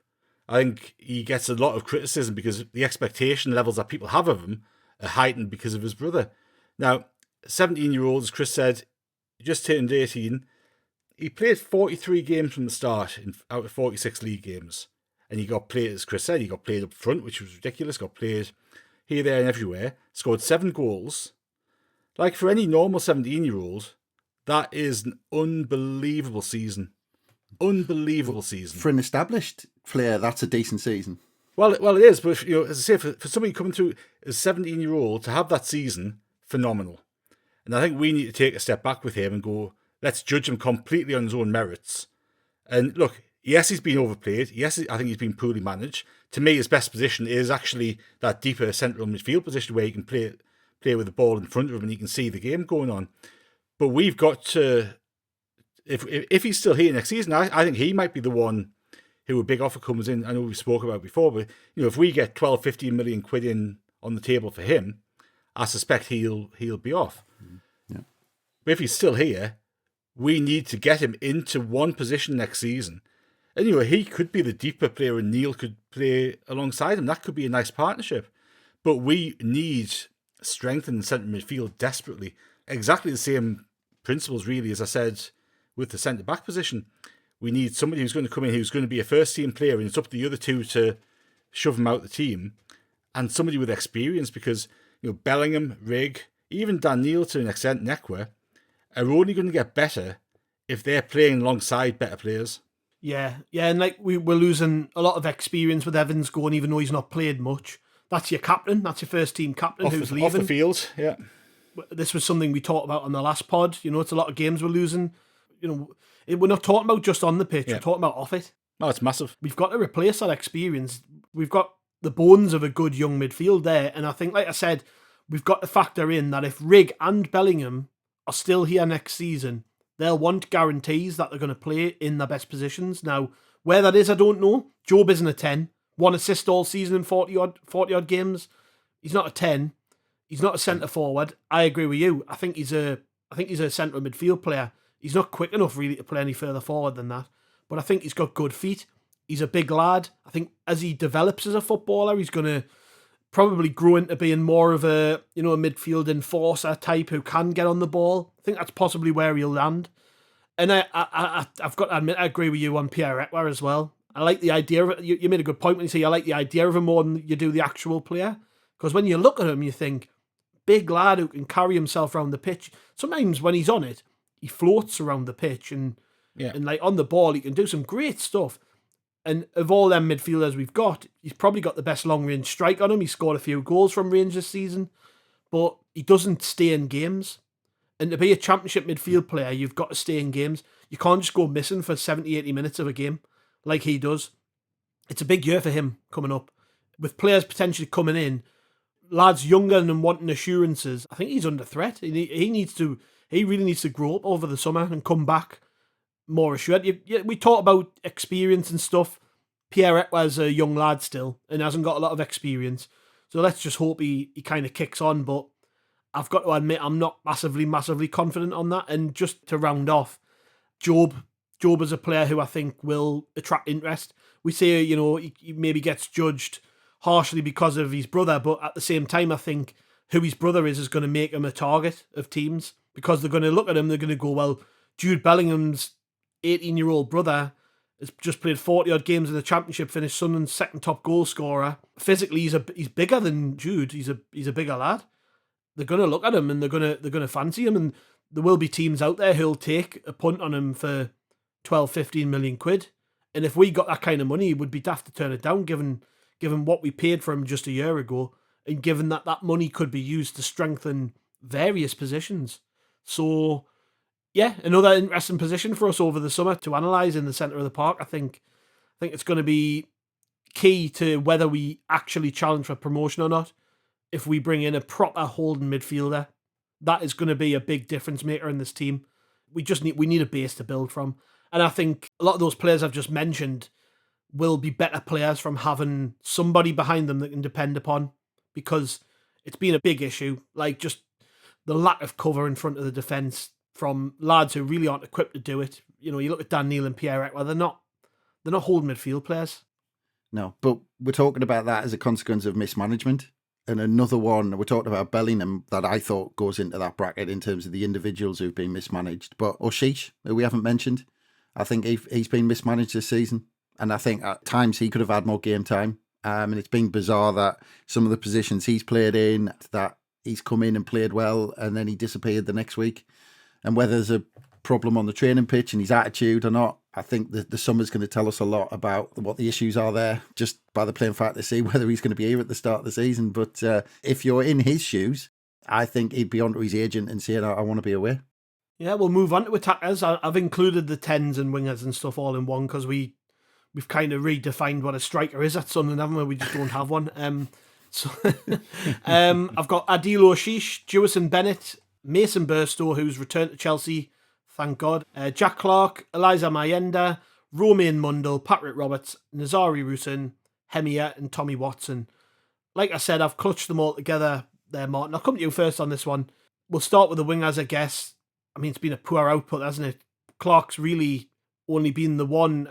I think he gets a lot of criticism because the expectation levels that people have of him are heightened because of his brother. Now, 17-year-old, as Chris said, just turned 18. He played 43 games from the start out of 46 league games. And he got played, as Chris said, he got played up front, which was ridiculous. Got played here, there and everywhere. Scored 7 goals. Like, for any normal 17-year-old, that is an unbelievable season. Unbelievable season. For an established player, that's a decent season. Well, it is. But, as I say, for somebody coming through as a 17-year-old to have that season, phenomenal. And I think we need to take a step back with him and go, let's judge him completely on his own merits. And look, yes, he's been overplayed. Yes, I think he's been poorly managed. To me, his best position is actually that deeper central midfield position where he can play with the ball in front of him and he can see the game going on. But we've got to, if he's still here next season, I think he might be the one who a big offer comes in. I know we spoke about before, but if we get 12, 15 million quid in on the table for him, I suspect he'll be off. Yeah. But if he's still here, we need to get him into one position next season. And he could be the deeper player and Neil could play alongside him. That could be a nice partnership. But we need strength in the centre midfield desperately. Exactly the same principles, really, as I said, with the centre-back position. We need somebody who's going to come in, who's going to be a first-team player, and it's up to the other two to shove him out the team, and somebody with experience, because Bellingham, Rig, even Dan Neil to an extent, Nekwa, are only going to get better if they're playing alongside better players. Yeah, and like we're losing a lot of experience with Evans going, even though he's not played much. That's your captain. That's your first team captain who's leaving. Off the field, yeah. This was something we talked about on the last pod. It's a lot of games we're losing. We're not talking about just on the pitch. Yeah. We're talking about off it. No, it's massive. We've got to replace that experience. We've got the bones of a good young midfield there. And I think, like I said, we've got to factor in that if Rig and Bellingham are still here next season, they'll want guarantees that they're going to play in their best positions. Now, where that is, I don't know. Job isn't a 10. 1 assist all season in 40 odd games. He's not a 10. He's not a centre forward. I agree with you. I think he's a central midfield player. He's not quick enough really to play any further forward than that. But I think he's got good feet. He's a big lad. I think as he develops as a footballer, he's going to probably grow into being more of a midfield enforcer type who can get on the ball. I think that's possibly where he'll land. And I've got to admit, I agree with you on Pierre-Emerick as well. I like the idea of it. You made a good point when you say I like the idea of him more than you do the actual player. Because when you look at him, you think, big lad who can carry himself around the pitch. Sometimes when he's on it, he floats around the pitch and like on the ball, he can do some great stuff. And of all them midfielders we've got, he's probably got the best long-range strike on him. He scored a few goals from range this season, but he doesn't stay in games. And to be a championship midfield player, you've got to stay in games. You can't just go missing for 70, 80 minutes of a game like he does. It's a big year for him coming up. With players potentially coming in, lads younger and wanting assurances, I think he's under threat. He really needs to grow up over the summer and come back more assured. We talk about experience and stuff. Pierre was a young lad still and hasn't got a lot of experience. So let's just hope he kind of kicks on. But I've got to admit, I'm not massively confident on that. And just to round off, Job is a player who I think will attract interest. We say, he maybe gets judged harshly because of his brother, but at the same time, I think who his brother is going to make him a target of teams, because they're going to look at him, they're going to go, well, Jude Bellingham's 18-year-old brother has just played 40-odd games in the Championship, finished Sunderland's second top goal scorer. Physically, he's bigger than Jude. He's a bigger lad. They're going to look at him and they're going to fancy him, and there will be teams out there who'll take a punt on him for 12, 15 million quid. And if we got that kind of money, it would be daft to turn it down, given what we paid for him just a year ago, and given that money could be used to strengthen various positions. So, yeah, another interesting position for us over the summer to analyse in the centre of the park. I think it's going to be key to whether we actually challenge for promotion or not. If we bring in a proper holding midfielder, that is going to be a big difference maker in this team. We need a base to build from. And I think a lot of those players I've just mentioned will be better players from having somebody behind them that can depend upon, because it's been a big issue. Like just the lack of cover in front of the defence from lads who really aren't equipped to do it. You look at Dan Neil and Pierre-Emerick, well, they're not holding midfield players. No, but we're talking about that as a consequence of mismanagement. And another one, we're talking about Bellingham, that I thought goes into that bracket in terms of the individuals who've been mismanaged. But Oshish, who we haven't mentioned, I think he's been mismanaged this season. And I think at times he could have had more game time. And it's been bizarre that some of the positions he's played in, that he's come in and played well, and then he disappeared the next week. And whether there's a problem on the training pitch and his attitude or not, I think the summer's going to tell us a lot about what the issues are there, just by the plain fact to see whether he's going to be here at the start of the season. But if you're in his shoes, I think he'd be onto his agent and saying, I want to be away. Yeah, we'll move on to attackers. I've included the 10s and wingers and stuff all in one, because we've kind of redefined what a striker is at Sunderland, haven't we? We just don't have one. I've got Adil Oshish, Jewison Bennett, Mason Burstow, who's returned to Chelsea, thank God, Jack Clarke, Eliza Mayenda, Romain Mundle, Patrick Roberts, Nazari Rusin, Hemia, and Tommy Watson. Like I said, I've clutched them all together there, Martin. I'll come to you first on this one. We'll start with the wingers, I guess. I mean, it's been a poor output, hasn't it? Clarke's really only been the one,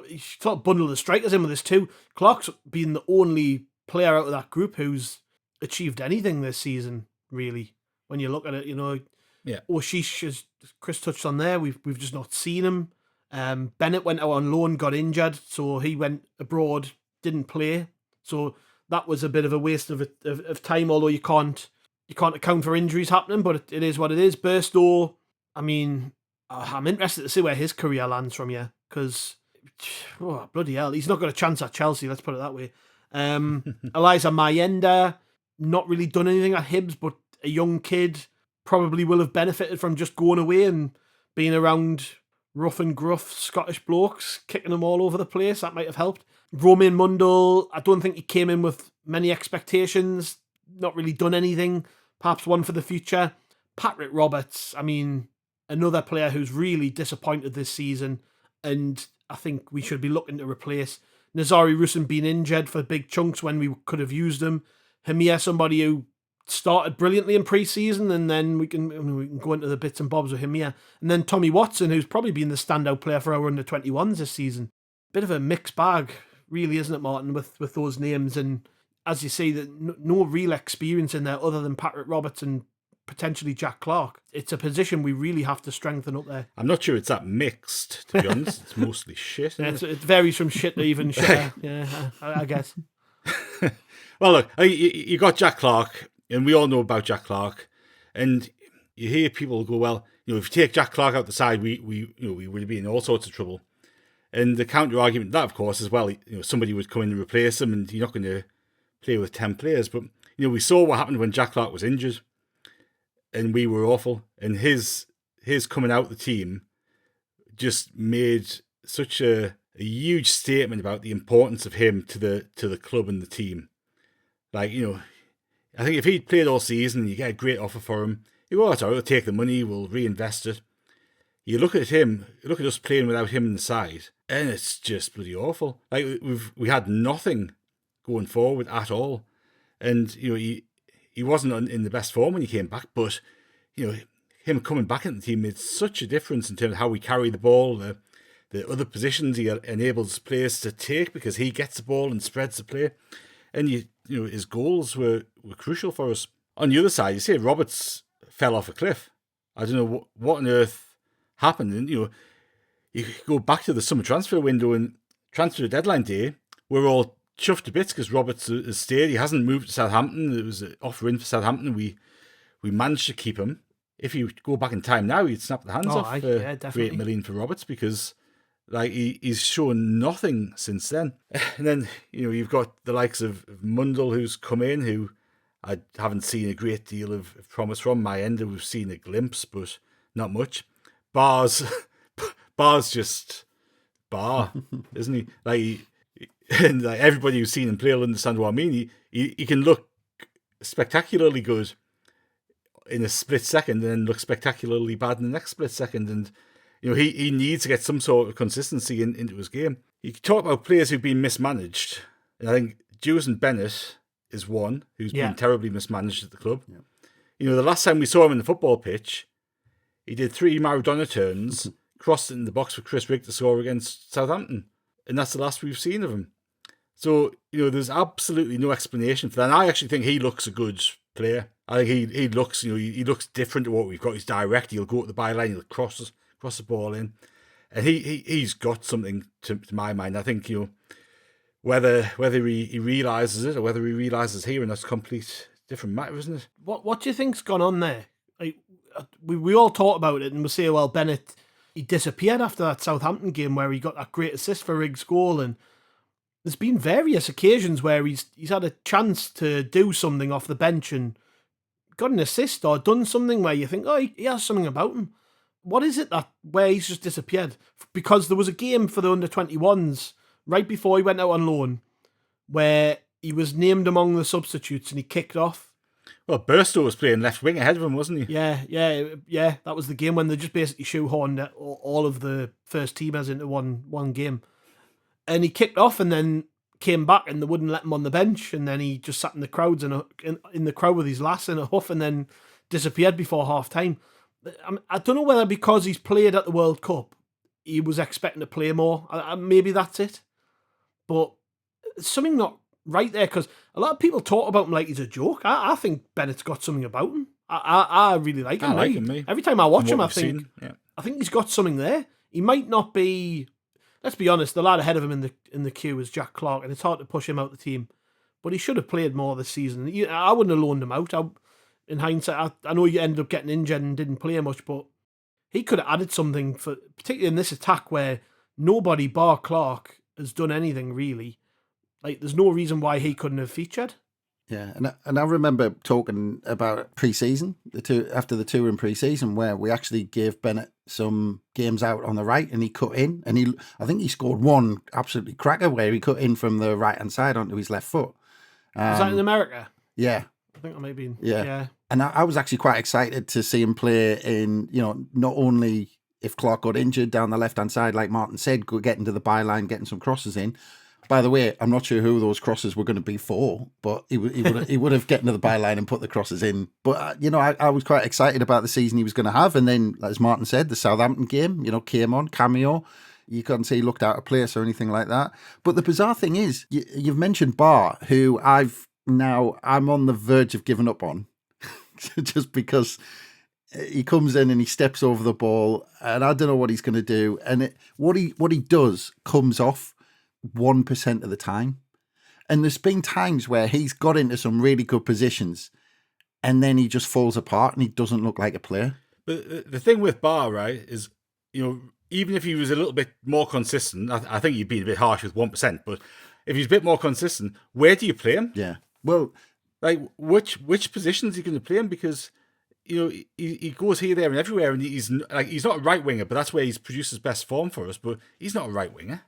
he's sort of bundled the strikers in with this too. Clarke's been the only player out of that group who's achieved anything this season, really. When you look at it, Yeah. Oshish, as Chris touched on there, we've just not seen him. Bennett went out on loan, got injured, so he went abroad, didn't play. So that was a bit of a waste of time, although you can't account for injuries happening, but it is what it is. Burstow, I mean, I'm interested to see where his career lands from here, because, oh, bloody hell, he's not got a chance at Chelsea, let's put it that way. Eliza Mayenda, not really done anything at Hibs, but a young kid, probably will have benefited from just going away and being around rough and gruff Scottish blokes, kicking them all over the place. That might have helped. Romain Mundle, I don't think he came in with many expectations, not really done anything, perhaps one for the future. Patrick Roberts, I mean, another player who's really disappointed this season, and I think we should be looking to replace. Nazari Rusin being injured for big chunks when we could have used him. Hamia, somebody who started brilliantly in pre-season, and then we can go into the bits and bobs with Hamia. And then Tommy Watson, who's probably been the standout player for our under-21s this season. Bit of a mixed bag, really, isn't it, Martin, with those names? And as you say, no real experience in there other than Patrick Roberts and potentially Jack Clarke. It's a position we really have to strengthen up there. I'm not sure it's that mixed, to be honest. It's mostly shit. Yeah, it varies from shit to even shit. Yeah, I guess. Well, look, you got Jack Clarke, and we all know about Jack Clarke, and you hear people go, well, if you take Jack Clarke out the side, we would be in all sorts of trouble. And the counter argument to that, of course, is, well, somebody would come in and replace him, and you're not going to play with 10 players. But we saw what happened when Jack Clarke was injured, and we were awful. And his coming out the team just made such a huge statement about the importance of him to the club and the team. Like, I think if he'd played all season, you get a great offer for him. You go, we'll take the money, we'll reinvest it. You look at him, look at us playing without him on the side, and it's just bloody awful. Like, we had nothing going forward at all. And, he wasn't in the best form when he came back, but, him coming back into the team made such a difference in terms of how we carry the ball, the other positions he enables players to take because he gets the ball and spreads the play. And, his goals were crucial for us. On the other side, you say Roberts fell off a cliff. I don't know what on earth happened. And, you go back to the summer transfer window and transfer deadline day, we're all chuffed to bits because Roberts has stayed. He hasn't moved to Southampton. It was an offer in for Southampton. We managed to keep him. If you go back in time now, you'd snap the hands off for 8 million for Roberts because he's shown nothing since then. And then, you've got the likes of Mundle who's come in, who I haven't seen a great deal of promise from. Mayenda, we've seen a glimpse, but not much. Bar's just Bar, isn't he? And everybody who's seen him play will understand what I mean. He can look spectacularly good in a split second and then look spectacularly bad in the next split second. And he needs to get some sort of consistency into his game. You talk about players who've been mismanaged, and I think Jewson Bennett is one who's been terribly mismanaged at the club. Yeah. The last time we saw him in the football pitch, he did 3 Maradona turns, crossed it in the box for Chris Rigg to score against Southampton, and that's the last we've seen of him. So, there's absolutely no explanation for that. And I actually think he looks a good player. I think he looks, he looks different to what we've got. He's direct. He'll go to the byline. He'll cross the ball in, and he's got something to my mind. I think whether he realizes it or whether he realizes here, and that's a complete different matter, isn't it? What do you think's gone on there? Like, we all talk about it, and we say, well, Bennett, he disappeared after that Southampton game where he got that great assist for Rigg's goal, and there's been various occasions where he's had a chance to do something off the bench and got an assist or done something where you think, oh, he has something about him. What is it where he's just disappeared? Because there was a game for the under-21s right before he went out on loan where he was named among the substitutes and he kicked off. Well, Burstow was playing left wing ahead of him, wasn't he? Yeah. That was the game when they just basically shoehorned all of the first teamers into one game. And he kicked off and then came back and they wouldn't let him on the bench, and then he just sat in the crowds in the crowd with his lass in a huff and then disappeared before half time. I don't know whether because he's played at the World Cup he was expecting to play more. Maybe that's it, but something not right there, because a lot of people talk about him like he's a joke. I think Bennett's got something about him. I really like him. I like him, mate. Every time I watch From him, I what we've think seen, yeah. I think he's got something there. He might not be. Let's be honest. The lad ahead of him in the queue is Jack Clarke, and it's hard to push him out the team. But he should have played more this season. I wouldn't have loaned him out. In hindsight, I know he ended up getting injured and didn't play much, but he could have added something for, particularly in this attack where nobody bar Clarke has done anything really. Like, there's no reason why he couldn't have featured. Yeah, and I remember talking about pre-season, after the tour in pre-season, where we actually gave Bennett some games out on the right, and he cut in, and I think he scored one absolutely cracker where he cut in from the right hand side onto his left foot. Was that in America? Yeah, I think that may be. Yeah. And I was actually quite excited to see him play in, not only if Clarke got injured down the left hand side, like Martin said, getting to the byline, getting some crosses in. By the way, I'm not sure who those crosses were going to be for, but he would have gotten to the byline and put the crosses in. But, I was quite excited about the season he was going to have. And then, as Martin said, the Southampton game, came on, cameo. You couldn't say he looked out of place or anything like that. But the bizarre thing is, you've mentioned Barr, who I'm on the verge of giving up on just because he comes in and he steps over the ball and I don't know what he's going to do. And what he does comes off 1% of the time. And there's been times where he's got into some really good positions and then he just falls apart and he doesn't look like a player. But the thing with Barr, right, is, even if he was a little bit more consistent, I think you'd be a bit harsh with 1%, but if he's a bit more consistent, where do you play him? Yeah. Well, like, which positions are you going to play him? Because, he goes here, there and everywhere, and he's not a right winger, but that's where he's produced his best form for us, but he's not a right winger.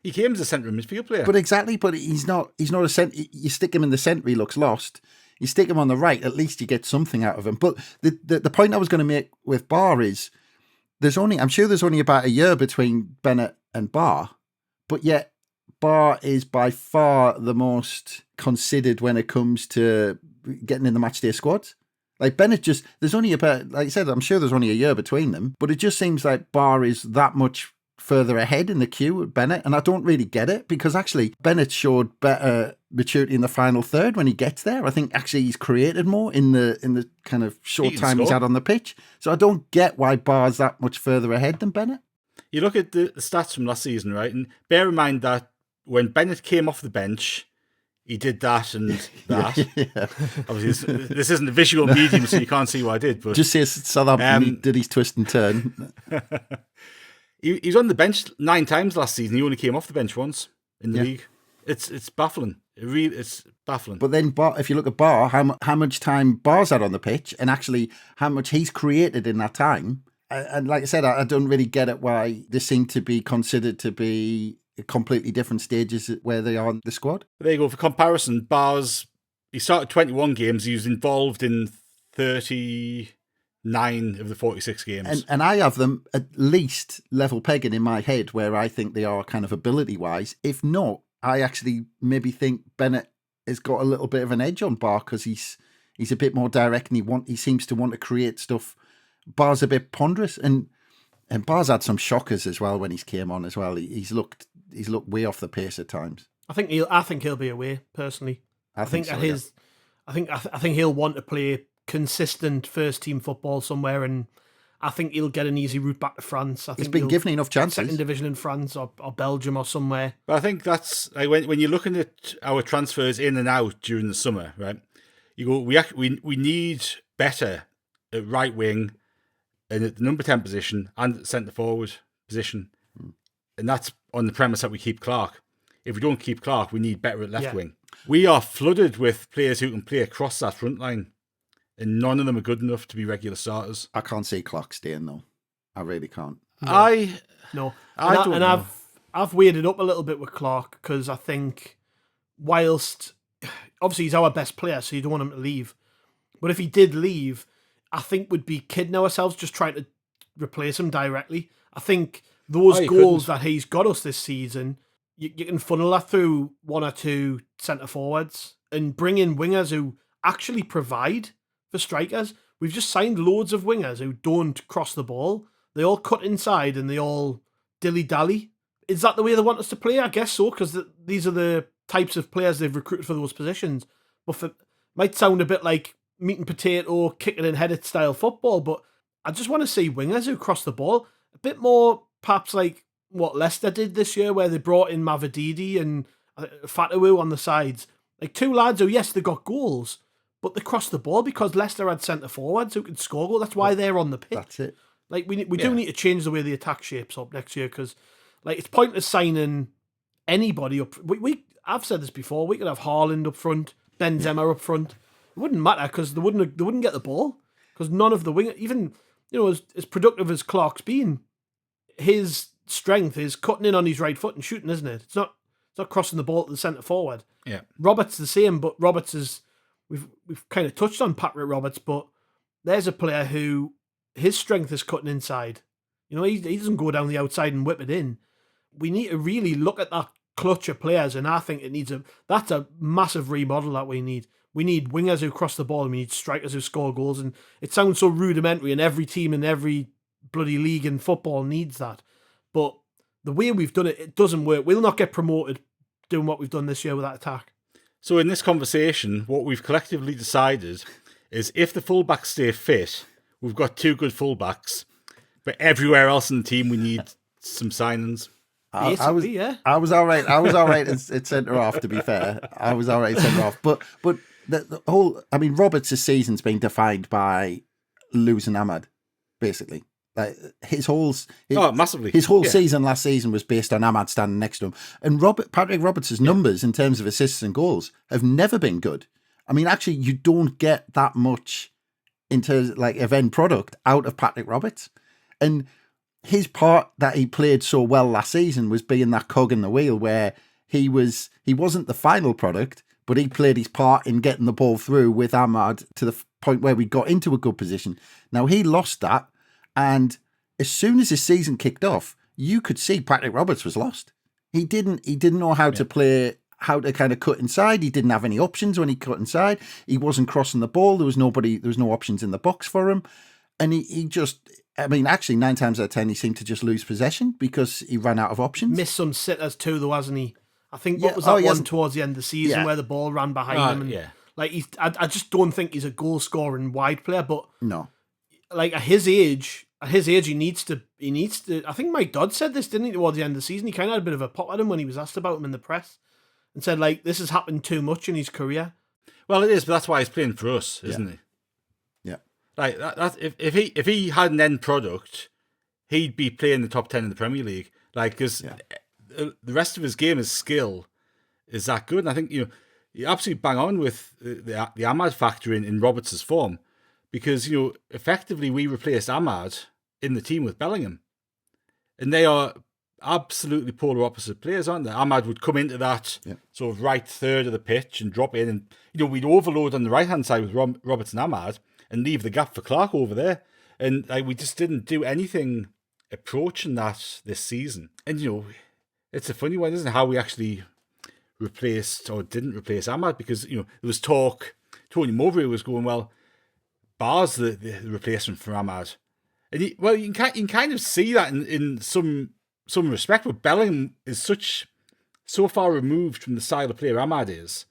He came as a centre midfield player. But exactly, but he's not a centre. You stick him in the centre, he looks lost. You stick him on the right, at least you get something out of him. But the point I was going to make with Barr is I'm sure there's only about a year between Bennett and Barr, but yet Barr is by far the most considered when it comes to getting in the matchday squads. Like Bennett there's only about, like I said, I'm sure there's only a year between them, but it just seems like Barr is that much further ahead in the queue with Bennett, and I don't really get it because actually Bennett showed better maturity in the final third when he gets there. I think actually he's created more in the kind of short time he's had on the pitch. So I don't get why Barr's that much further ahead than Bennett. You look at the stats from last season, right, and bear in mind that when Bennett came off the bench, he did that and that. Yeah. Obviously, this isn't a visual medium, so you can't see what I did. But just say Southampton, he did his twist and turn. He was on the bench 9 times last season. He only came off the bench once in the league. It's baffling. It's baffling. But then, if you look at Barr, how much time Barr's had on the pitch, and actually how much he's created in that time. And like I said, I don't really get it why they seem to be considered to be completely different stages where they are in the squad. There you go. For comparison, he started 21 games. He was involved in 39 of the 46 games. And I have them at least level pegging in my head where I think they are kind of ability-wise. If not, I actually maybe think Bennett has got a little bit of an edge on Barr because he's a bit more direct and he seems to want to create stuff. Barr's a bit ponderous and Barr's had some shockers as well when he's came on as well. He's looked way off the pace at times. I think he'll be away personally. I think he'll want to play consistent first team football somewhere, and I think he'll get an easy route back to France. I think he's been given enough chances. Second division in France or Belgium or somewhere. But I think that's like when you're looking at our transfers in and out during the summer, right? You go, we need better at right wing and at the number 10 position and centre forward position, and that's on the premise that we keep Clarke. If we don't keep Clarke, we need better at left wing. We are flooded with players who can play across that front line, and none of them are good enough to be regular starters. I can't see Clarke staying though. I really can't. I don't know. I've weighed it up a little bit with Clarke because I think whilst obviously he's our best player, so you don't want him to leave. But if he did leave, I think we'd be kidding ourselves just trying to replace him directly. I think those goals that he's got us this season, you can funnel that through one or two centre forwards and bring in wingers who actually provide for strikers. We've just signed loads of wingers who don't cross the ball. They all cut inside and they all dilly-dally. Is that the way they want us to play? I guess so, because these are the types of players they've recruited for those positions. But might sound a bit like meat and potato, kicking and headed style football, but I just want to see wingers who cross the ball a bit more, perhaps like what Leicester did this year, where they brought in Mavididi and Patto on the sides. Like two lads who, yes, they got goals, but they crossed the ball because Leicester had centre forwards who could score goals. That's why they're on the pitch. That's it. Like we do need to change the way the attack shapes up next year, because like it's pointless signing anybody up. I've said this before. We could have Haaland up front, Benzema up front. It wouldn't matter because they wouldn't get the ball, because none of the wing, even as productive as Clarke's been, his strength is cutting in on his right foot and shooting, isn't it? It's not crossing the ball to the centre forward. Yeah, Roberts the same, but Roberts is we've kind of touched on Patrick Roberts, but there's a player who his strength is cutting inside. He doesn't go down the outside and whip it in. We need to really look at that clutch of players, and I think that's a massive remodel that we need. We need wingers who cross the ball, and we need strikers who score goals. And it sounds so rudimentary, and every team in every bloody league in football needs that. But the way we've done it, it doesn't work. We'll not get promoted doing what we've done this year with that attack. So in this conversation, what we've collectively decided is if the fullbacks stay fit, we've got two good fullbacks, but everywhere else in the team we need some signings. I was all right. I was all right at centre half. To be fair, I was all right at centre half. But the whole, Roberts' season's been defined by losing Ahmad, basically. Like massively. His whole season last season was based on Ahmad standing next to him. And Patrick Roberts' numbers in terms of assists and goals have never been good. Actually, you don't get that much in terms of end product out of Patrick Roberts. And his part that he played so well last season was being that cog in the wheel, where he wasn't the final product, but he played his part in getting the ball through with Ahmad to the point where we got into a good position. Now he lost that, and as soon as his season kicked off, you could see Patrick Roberts was lost. He didn't know how to play, how to kind of cut inside. He didn't have any options when he cut inside. He wasn't crossing the ball. There was no options in the box for him. And he just, actually 9 times out of 10, he seemed to just lose possession because he ran out of options. Missed some sitters too, though, hasn't he? I think what was that one towards the end of the season where the ball ran behind him? And, I just don't think he's a goal scoring wide player. But no, at his age, he needs to. I think Mike Dodd said this, didn't he? Towards the end of the season, he kind of had a bit of a pop at him when he was asked about him in the press, and said this has happened too much in his career. Well, it is, but that's why he's playing for us, isn't he? Yeah. If he had an end product, he'd be playing the top 10 in the Premier League. Because the rest of his game, his skill, is that good. And I think you absolutely bang on with the Ahmad factor in Roberts' form, because effectively we replaced Ahmad in the team with Bellingham, and they are absolutely polar opposite players, aren't they? Ahmad would come into that sort of right third of the pitch and drop in, and we'd overload on the right hand side with Roberts and Ahmad, and leave the gap for Clarke over there. And we just didn't do anything approaching that this season. And, it's a funny one, isn't it, how we actually replaced or didn't replace Ahmad, because, there was talk, Tony Mowbray was going, well, Bar's the replacement for Ahmad. And you can kind of see that in some respect, but Bellingham is so far removed from the style of player Ahmad is,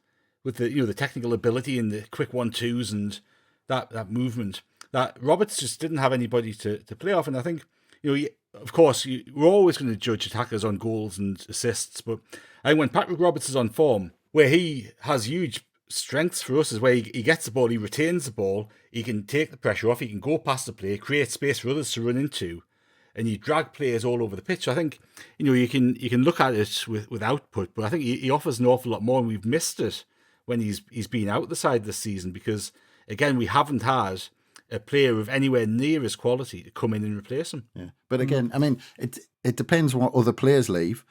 with the technical ability and the quick 1-2s and that movement, that Roberts just didn't have anybody to play off. And I think, of course, we're always going to judge attackers on goals and assists, but I think when Patrick Roberts is on form, where he has huge strengths for us is where he gets the ball, he retains the ball, he can take the pressure off, he can go past the play, create space for others to run into, and you drag players all over the pitch. So I think, you can look at it with output, but I think he offers an awful lot more, and we've missed it when he's been out the side this season, because again, we haven't had a player of anywhere near his quality to come in and replace him. Yeah, but again, it depends what other players leave.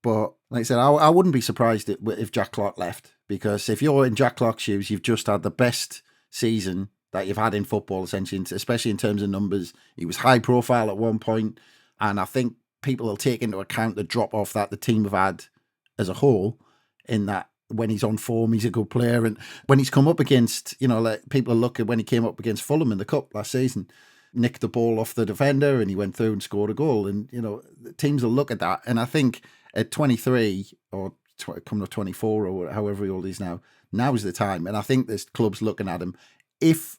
But like I said, I wouldn't be surprised if Jack Clarke left, because if you're in Jack Clarke's shoes, you've just had the best season that you've had in football, essentially, especially in terms of numbers. He was high profile at one point, and I think people will take into account the drop off that the team have had as a whole, in that when he's on form, he's a good player. And when he's come up against, people look at when he came up against Fulham in the Cup last season, nicked the ball off the defender and he went through and scored a goal. And, teams will look at that. And I think at 23 or coming up 24 or however old he is now's the time. And I think there's clubs looking at him. if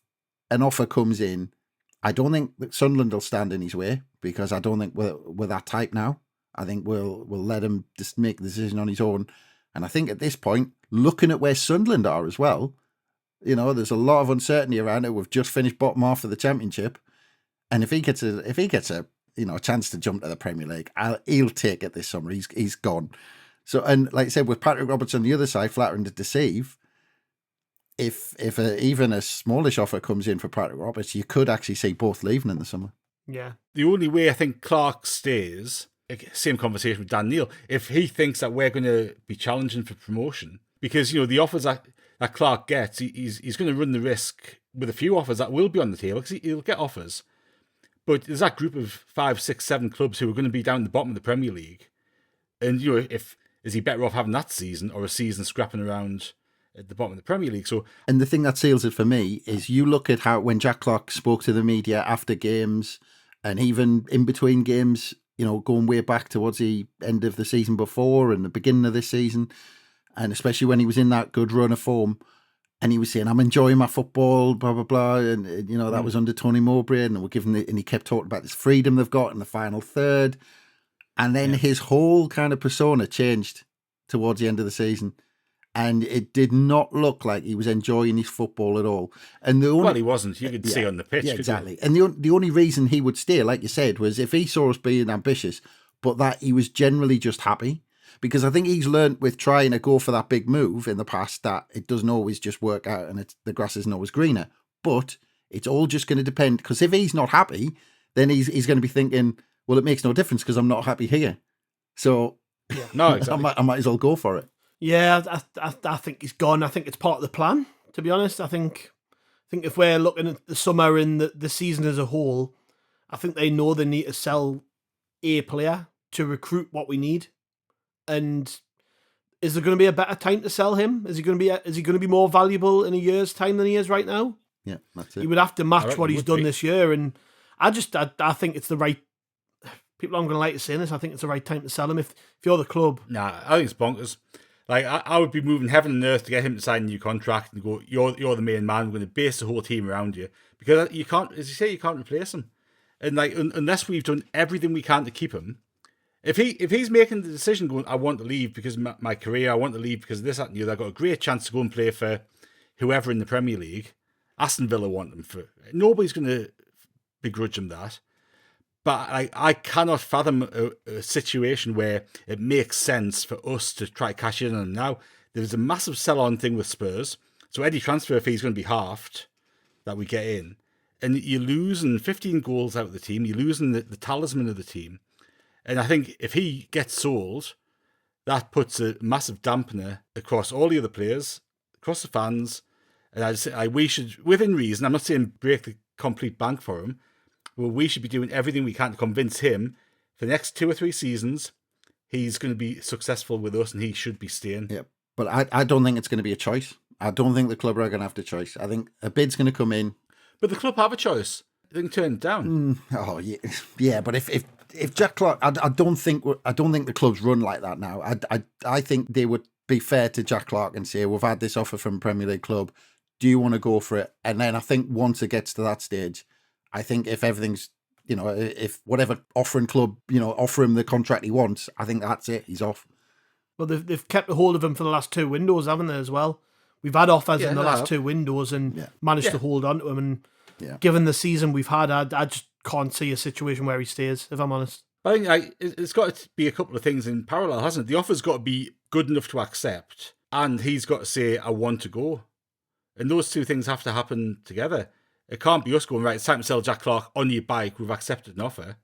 an offer comes in, I don't think that Sunderland will stand in his way, because I don't think we're that type now. I think we'll let him just make the decision on his own. And I think at this point, looking at where Sunderland are as well, there's a lot of uncertainty around it. We've just finished bottom half of the Championship, and if he gets a chance to jump to the Premier League, he'll take it this summer. He's gone. So, and like I said, with Patrick Roberts on the other side, flattering to deceive, if even a smallish offer comes in for Patrick Roberts, you could actually see both leaving in the summer. Yeah. The only way I think Clarke stays, same conversation with Dan Neil, if he thinks that we're going to be challenging for promotion, because, the offers that Clarke gets, he's going to run the risk with a few offers that will be on the table, because he'll get offers. But there's that group of 5, 6, 7 clubs who are going to be down the bottom of the Premier League. And, is he better off having that season or a season scrapping around at the bottom of the Premier League? And the thing that seals it for me is you look at how when Jack Clarke spoke to the media after games and even in between games, going way back towards the end of the season before and the beginning of this season, and especially when he was in that good run of form, and he was saying, I'm enjoying my football, blah, blah, blah. And, that was under Tony Mowbray, and and he kept talking about this freedom they've got in the final third. And then his whole kind of persona changed towards the end of the season. And it did not look like he was enjoying his football at all. And he wasn't. You could see on the pitch. Yeah, exactly. And the only reason he would stay, like you said, was if he saw us being ambitious, but that he was generally just happy. Because I think he's learnt with trying to go for that big move in the past that it doesn't always just work out and the grass isn't always greener. But it's all just going to depend. Because if he's not happy, then he's going to be thinking, well, it makes no difference because I'm not happy here. So no, exactly. I might as well go for it. Yeah, I think he's gone. I think it's part of the plan, to be honest. I think if we're looking at the summer and the season as a whole, I think they know they need to sell a player to recruit what we need. And is there going to be a better time to sell him? Is he going to be more valuable in a year's time than he is right now? Yeah, that's it. He would have to match what he's done this year. And I think it's the right. People aren't going to like to say this. I think it's the right time to sell him if you're the club. Nah, I think it's bonkers. Like, I would be moving heaven and earth to get him to sign a new contract and go, you're the main man. We're going to base the whole team around you. Because you can't, as you say, you can't replace him. And like, unless we've done everything we can to keep him, if he's making the decision going, I want to leave because of my career, I want to leave because of this, that, and the other, I've got a great chance to go and play for whoever in the Premier League. Aston Villa want him for. Nobody's going to begrudge him that. But I cannot fathom a situation where it makes sense for us to try to cash in on him now. There's a massive sell-on thing with Spurs. So any transfer fee is going to be halved that we get in. And you're losing 15 goals out of the team. You're losing the talisman of the team. And I think if he gets sold, that puts a massive dampener across all the other players, across the fans. And we should, within reason, I'm not saying break the complete bank for him, well, we should be doing everything we can to convince him for the next 2 or 3 seasons he's going to be successful with us and he should be staying. Yeah, but I don't think it's going to be a choice. I don't think the club are going to have the choice. I think a bid's going to come in. But the club have a choice. They can turn it down. Yeah, but if Jack Clarke, I don't think the club's run like that now. I think they would be fair to Jack Clarke and say, we've had this offer from a Premier League club. Do you want to go for it? And then I think once it gets to that stage, I think if everything's, if whatever offering club, offer him the contract he wants, I think that's it. He's off. Well, they've kept a hold of him for the last 2 windows, haven't they, as well? We've had offers in the last 2 windows and managed to hold on to him. And given the season we've had, I just can't see a situation where he stays, if I'm honest. I think it's got to be a couple of things in parallel, hasn't it? The offer's got to be good enough to accept, and he's got to say, I want to go. And those 2 things have to happen together. It can't be us going, right, it's time to sell Jack Clarke on your bike. We've accepted an offer.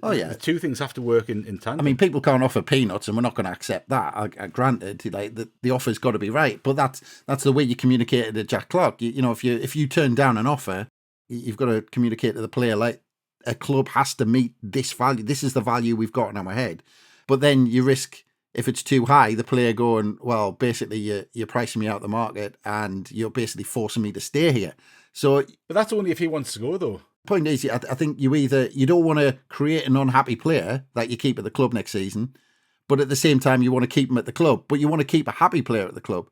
Oh, yeah. The 2 things have to work in tandem. I mean, people can't offer peanuts and we're not going to accept that. Granted, like the offer's got to be right. But that's the way you communicate it to Jack Clarke. If you turn down an offer, you've got to communicate to the player, like, a club has to meet this value. This is the value we've got in our head. But then you risk, if it's too high, the player going, well, basically you're pricing me out of the market and you're basically forcing me to stay here. So, but that's only if he wants to go, though. Point is, I think you don't want to create an unhappy player that you keep at the club next season, but at the same time you want to keep him at the club, but you want to keep a happy player at the club.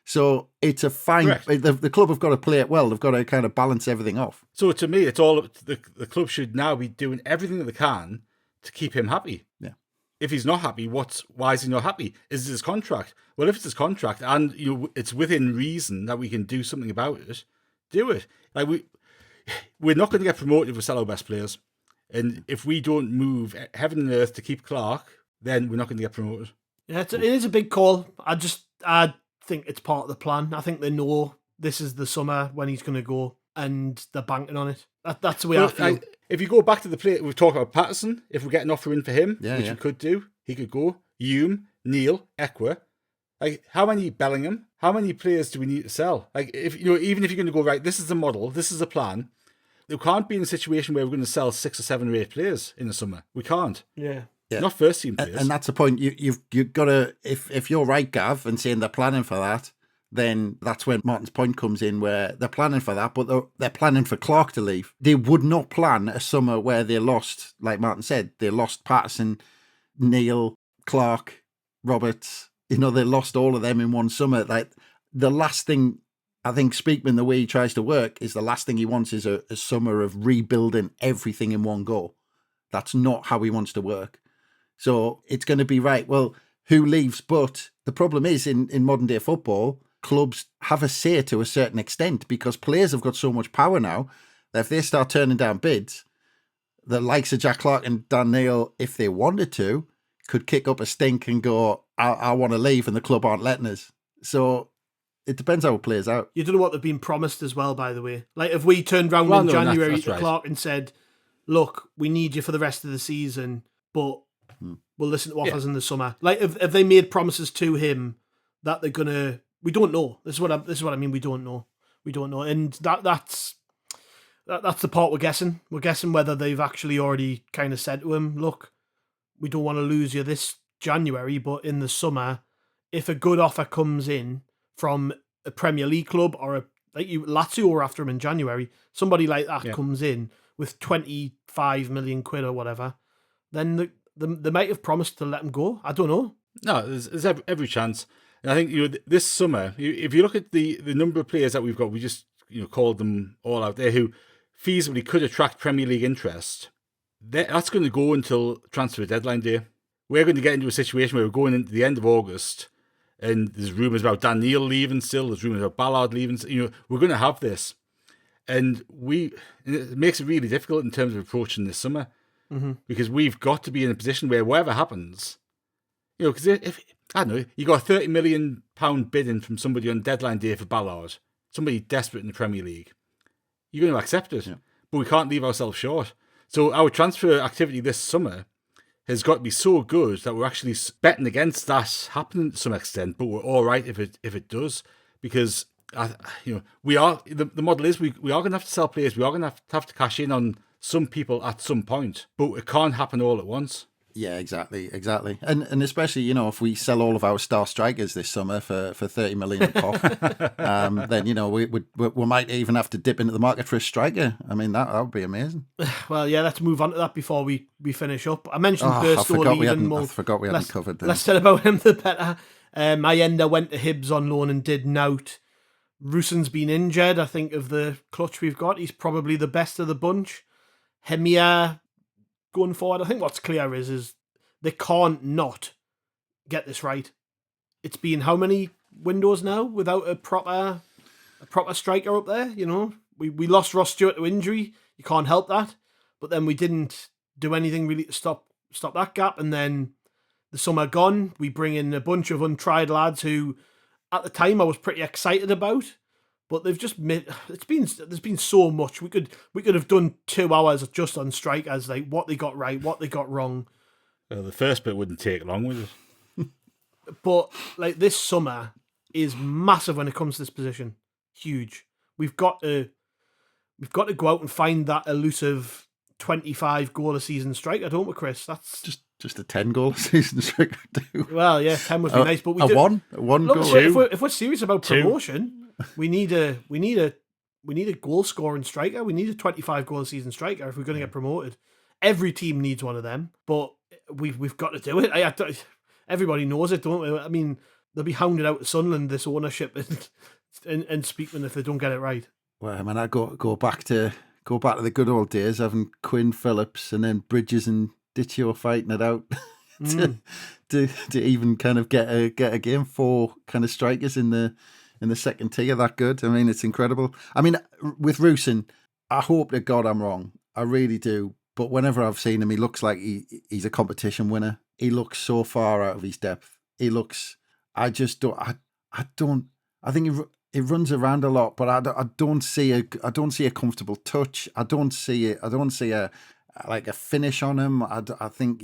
So it's a fine. The club have got to play it well. They've got to kind of balance everything off. So to me, it's all the club should now be doing everything that they can to keep him happy. Yeah. If he's not happy, why is he not happy? Is it his contract? Well, if it's his contract and it's within reason that we can do something about it, do it. Like we're not going to get promoted if we sell our best players. And if we don't move heaven and earth to keep Clarke, then we're not going to get promoted. Yeah, it is a big call. I think it's part of the plan. I think they know this is the summer when he's going to go, and they're banking on it. That's the way I feel. If you go back to the play, we've talked about Patterson. If we get an offer in for him, which we could do, he could go. Hume, Neil, Ekwa. Like, how many Bellingham? How many players do we need to sell? Like, if even if you're going to go, right, this is the model, this is the plan. We can't be in a situation where we're going to sell 6 or 7 or 8 players in the summer. We can't. Yeah. Not first team players. And that's the point. You've got to, if you're right, Gav, and saying they're planning for that, then that's when Martin's point comes in, where they're planning for that, but they're planning for Clarke to leave. They would not plan a summer where they lost, like Martin said, they lost Patterson, Neil, Clarke, Roberts. They lost all of them in one summer. Like, the last thing, I think Speakman, the way he tries to work, is the last thing he wants is a summer of rebuilding everything in one go. That's not how he wants to work. So it's going to be, right, well, who leaves? But the problem is, in modern day football, clubs have a say to a certain extent, because players have got so much power now that if they start turning down bids, the likes of Jack Clarke and Dan Neil, if they wanted to, could kick up a stink and go, I want to leave, and the club aren't letting us. So it depends how it plays out. You don't know what they've been promised as well, by the way. Like, if we turned round in January to Clarke and said, look, we need you for the rest of the season, but we'll listen to offers in the summer. Like, if they made promises to him that they're going to... We don't know. This is what I mean. We don't know. And that's the part we're guessing. We're guessing whether they've actually already kind of said to him, look, we don't want to lose you this January, but in the summer, if a good offer comes in from a Premier League club or Lazio were after him in January, somebody like that comes in with 25 million quid or whatever, then they might have promised to let him go. I don't know. No, there's every chance. And I think this summer, if you look at the number of players that we've got, we just called them all out there who feasibly could attract Premier League interest. That's going to go until transfer deadline day. We're going to get into a situation where we're going into the end of August, and there's rumours about Dan Neil leaving still. There's rumours about Ballard leaving. We're going to have this, and it makes it really difficult in terms of approaching this summer, because we've got to be in a position where whatever happens, because if I don't know, you got a £30 million bid in from somebody on deadline day for Ballard, somebody desperate in the Premier League, you're going to accept it, but we can't leave ourselves short. So our transfer activity this summer has got to be so good that we're actually betting against that happening to some extent, but we're all right if it does, because we are the model is we are going to have to sell players, we are going to have to cash in on some people at some point, but it can't happen all at once. Yeah, exactly. And especially, if we sell all of our star strikers this summer for 30 million a pop, then, we might even have to dip into the market for a striker. I mean, that would be amazing. Well, yeah, let's move on to that before we finish up. I mentioned Burstow leaving. I forgot we hadn't covered that. Less said about him, the better. Mayenda went to Hibs on loan and did nout. Ruson's been injured. I think of the clutch we've got, he's probably the best of the bunch. Hemia... Going forward, I think what's clear is they can't not get this right. It's been how many windows now without a proper striker up there? We lost Ross Stewart to injury. You can't help that. But then we didn't do anything really to stop that gap. And then the summer gone, we bring in a bunch of untried lads who, at the time, I was pretty excited about. But they've just there's been so much. We could have done 2 hours just on strikers, like what they got right, what they got wrong. Well, the first bit wouldn't take long, would it? But like this summer is massive when it comes to this position. Huge. We've got to go out and find that elusive 25 goal a season striker, don't we, Chris? That's just a 10 goal a season striker. Well, yeah, 10 would be nice, but we one look, goal. If we're serious about promotion. We need a goal scoring striker. We need a 25 goal a season striker if we're going to get promoted. Every team needs one of them, but we've got to do it. Everybody knows it, don't we? I mean, they'll be hounded out of Sunderland, this ownership and Speakman, if they don't get it right. Well, I mean, I go back to the good old days, having Quinn Phillips and then Bridges and Ditcho fighting it out to even kind of get a game. 4 kind of strikers in the second tier that good. I mean, it's incredible. I mean, with Rusyn, I hope to God I'm wrong. I really do. But whenever I've seen him, he looks like he's a competition winner. He looks so far out of his depth. He looks. I just don't. I don't. I think he runs around a lot, but I don't see a comfortable touch. I don't see a finish on him. I think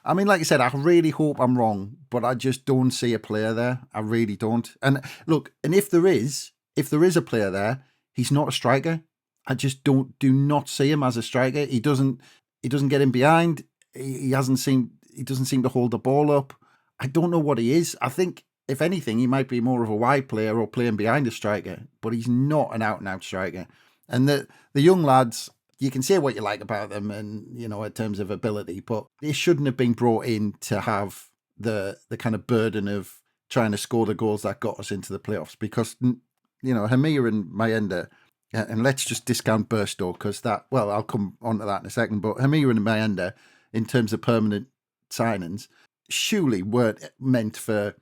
I mean, like I said, I really hope I'm wrong, but I just don't see a player there. I really don't. And look, and if there is a player there, he's not a striker. I just do not see him as a striker. He doesn't get in behind. He doesn't seem to hold the ball up. I don't know what he is. I think, if anything, he might be more of a wide player or playing behind a striker, but he's not an out-and-out striker. And the young lads, you can say what you like about them and, you know, in terms of ability, but they shouldn't have been brought in to have the kind of burden of trying to score the goals that got us into the playoffs, because, you know, Hamir and Mayenda, and let's just discount Burstow because I'll come on to that in a second, but Hamir and Mayenda, in terms of permanent signings, surely weren't meant for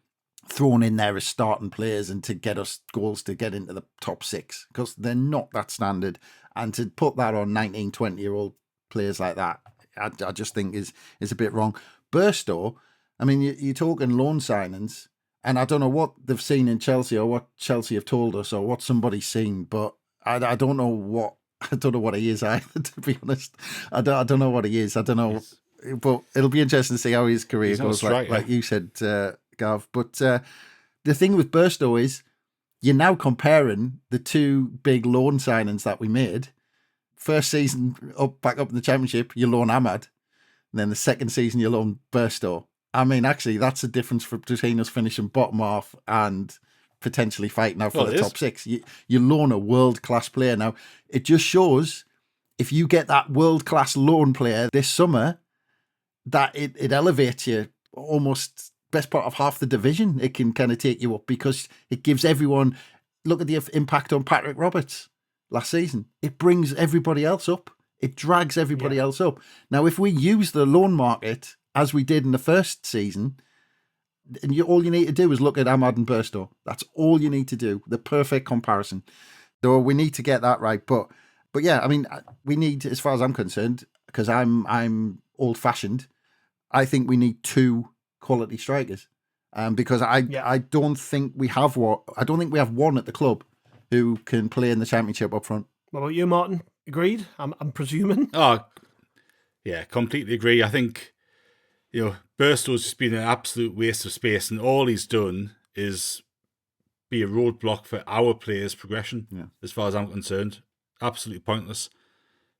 thrown in there as starting players and to get us goals to get into the top 6, because they're not that standard. And to put that on 19, 20-year-old players like that, I just think is a bit wrong. Burstow, I mean, you're talking loan signings, and I don't know what they've seen in Chelsea or what Chelsea have told us or what somebody's seen, but I don't know what he is either, to be honest. I don't know what he is. I don't know. But it'll be interesting to see how his career goes, like you said, Gav. But the thing with Burstow is you're now comparing the 2 big loan signings that we made. First season, back up in the Championship, you loan Ahmad. And then the second season, you loan Burstow. I mean, actually, that's the difference between us finishing bottom half and potentially fighting out for the top 6. You loan a world-class player. Now, it just shows if you get that world-class loan player this summer, that it elevates you almost best part of half the division. It can kind of take you up because it gives everyone, look at the impact on Patrick Roberts last season. It brings everybody else up. It drags everybody else up. Now, if we use the loan market as we did in the first season, and all you need to do is look at Ahmad and Burstow. That's all you need to do. The perfect comparison. Though we need to get that right. But yeah, I mean, we need, as far as I'm concerned, because I'm old-fashioned, I think we need 2 quality strikers. Because I don't think we have one. I don't think we have one at the club who can play in the Championship up front. What about you, Martin? Agreed? I'm presuming. Oh, yeah, completely agree. I think, you know, Burstow's just been an absolute waste of space, and all he's done is be a roadblock for our players' progression, as far as I'm concerned. Absolutely pointless.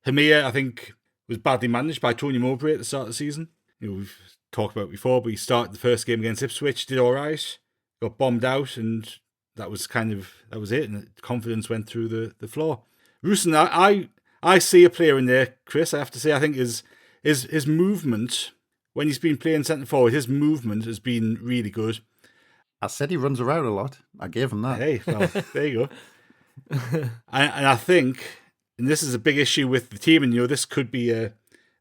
Hamir, I think, was badly managed by Tony Mowbray at the start of the season. You know, we've talked about it before, but he started the first game against Ipswich, did all right, got bombed out, and that was it, and confidence went through the floor. Rusyn, I see a player in there, Chris, I have to say. I think his movement, when he's been playing centre forward, his movement has been really good. I said he runs around a lot. I gave him that. Hey, well, there you go. and I think, and this is a big issue with the team, and, you know, this could be a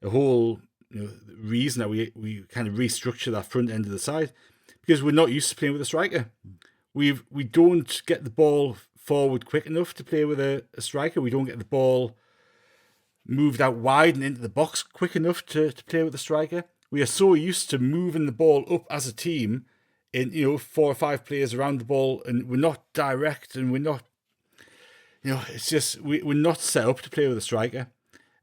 whole, you know, reason that we kind of restructure that front end of the side, because we're not used to playing with a striker. We don't get the ball forward quick enough to play with a striker. We don't get the ball moved out wide and into the box quick enough to play with a striker. We are so used to moving the ball up as a team in, you know, 4 or 5 players around the ball, and we're not direct, and we're not, you know, it's just we're not set up to play with a striker.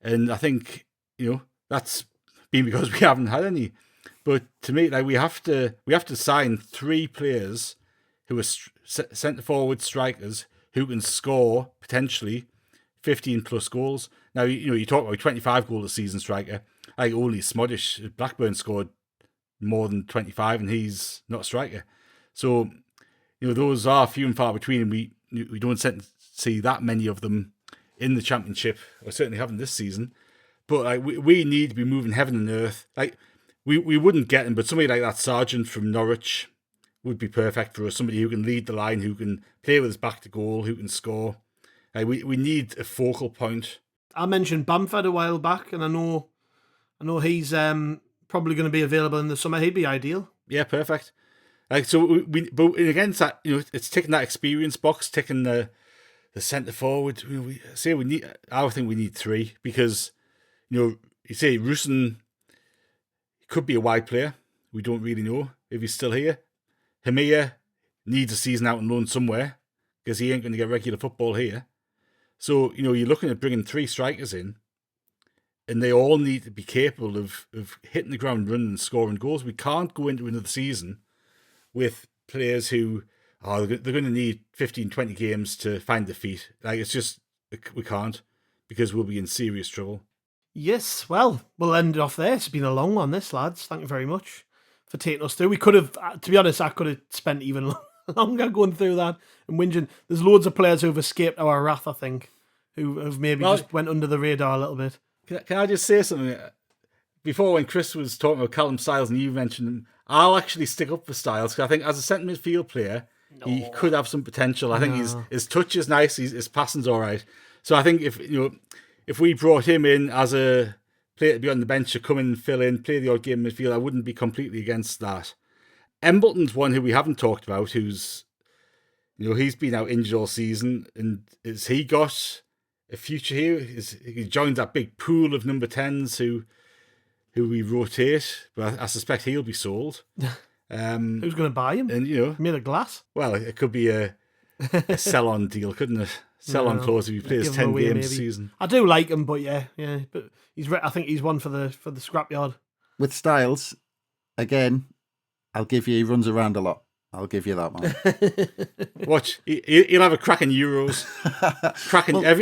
And I think, you know, that's been because we haven't had any. But to me, like, we have to sign 3 players who are centre forward strikers who can score potentially 15 plus goals. Now, you know, you talk about 25 goal a season striker. Like, only Smodish, Blackburn scored more than 25, and he's not a striker. So, you know, those are few and far between, and we don't see that many of them in the Championship, or certainly haven't this season. But like, we need to be moving heaven and earth. Like, we wouldn't get him, but somebody like that Sargent from Norwich would be perfect for us. Somebody who can lead the line, who can play with his back to goal, who can score. We need a focal point. I mentioned Bamford a while back, and I know he's probably going to be available in the summer. He'd be ideal. Yeah, perfect. So but against that, it's ticking that experience box, ticking the centre forward. I think we need 3 because you say Rusyn could be a wide player. We don't really know if he's still here. Hamia needs a season out on loan somewhere because he ain't going to get regular football here. So, you're looking at bringing 3 strikers in, and they all need to be capable of hitting the ground running and scoring goals. We can't go into another season with players who they're going to need 15, 20 games to find their feet. It's just, we can't, because we'll be in serious trouble. Yes, well, we'll end it off there. It's been a long one, this, lads. Thank you very much for taking us through. We could have, to be honest, I could have spent even longer going through that and whinging. There's loads of players who've escaped our wrath, I think, who have maybe just went under the radar a little bit. Can I just say something? Before, when Chris was talking about Callum Styles and you mentioned him, I'll actually stick up for Styles because I think as a centre midfield player, he could have some potential. I think his touch is nice, his passing's all right. So I think if we brought him in as a player to be on the bench to come in and fill in, play the odd game in midfield, I wouldn't be completely against that. Embleton's one who we haven't talked about, who's, he's been out injured all season, and has he got a future here? He joined that big pool of number 10s who we rotate, but I suspect he'll be sold. Who's going to buy him? And made of glass. Well, it could be a sell-on deal, couldn't it? Sell-on clause if he plays 10 games a season. I do like him, but yeah, but I think he's one for the scrapyard. With Styles, again, I'll give you. He runs around a lot. I'll give you that one. Watch, he'll have a cracking Euros.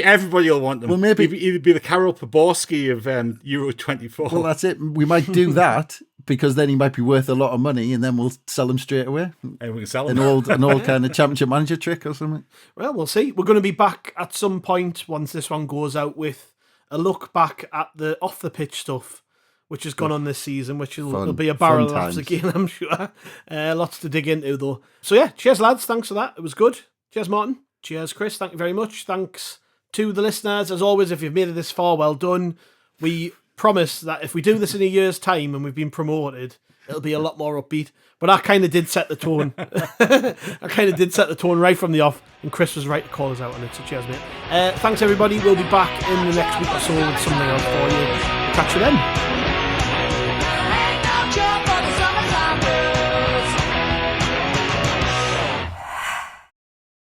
Everybody will want them. Well, maybe he'd be the Karol Poborski of Euro 24. Well, that's it. We might do that because then he might be worth a lot of money, and then we'll sell him straight away. And we can sell him. An old kind of championship manager trick or something. Well, we'll see. We're going to be back at some point once this one goes out with a look back at the off the pitch stuff, which has gone on this season, which will be a barrel of laughs again, I'm sure. Lots to dig into, though. So, yeah, cheers, lads. Thanks for that. It was good. Cheers, Martin. Cheers, Chris. Thank you very much. Thanks to the listeners. As always, if you've made it this far, well done. We promise that if we do this in a year's time and we've been promoted, it'll be a lot more upbeat. But I kind of did set the tone. I kind of did set the tone right from the off, and Chris was right to call us out on it. So, cheers, mate. Thanks, everybody. We'll be back in the next week or so with something else for you. Catch you then.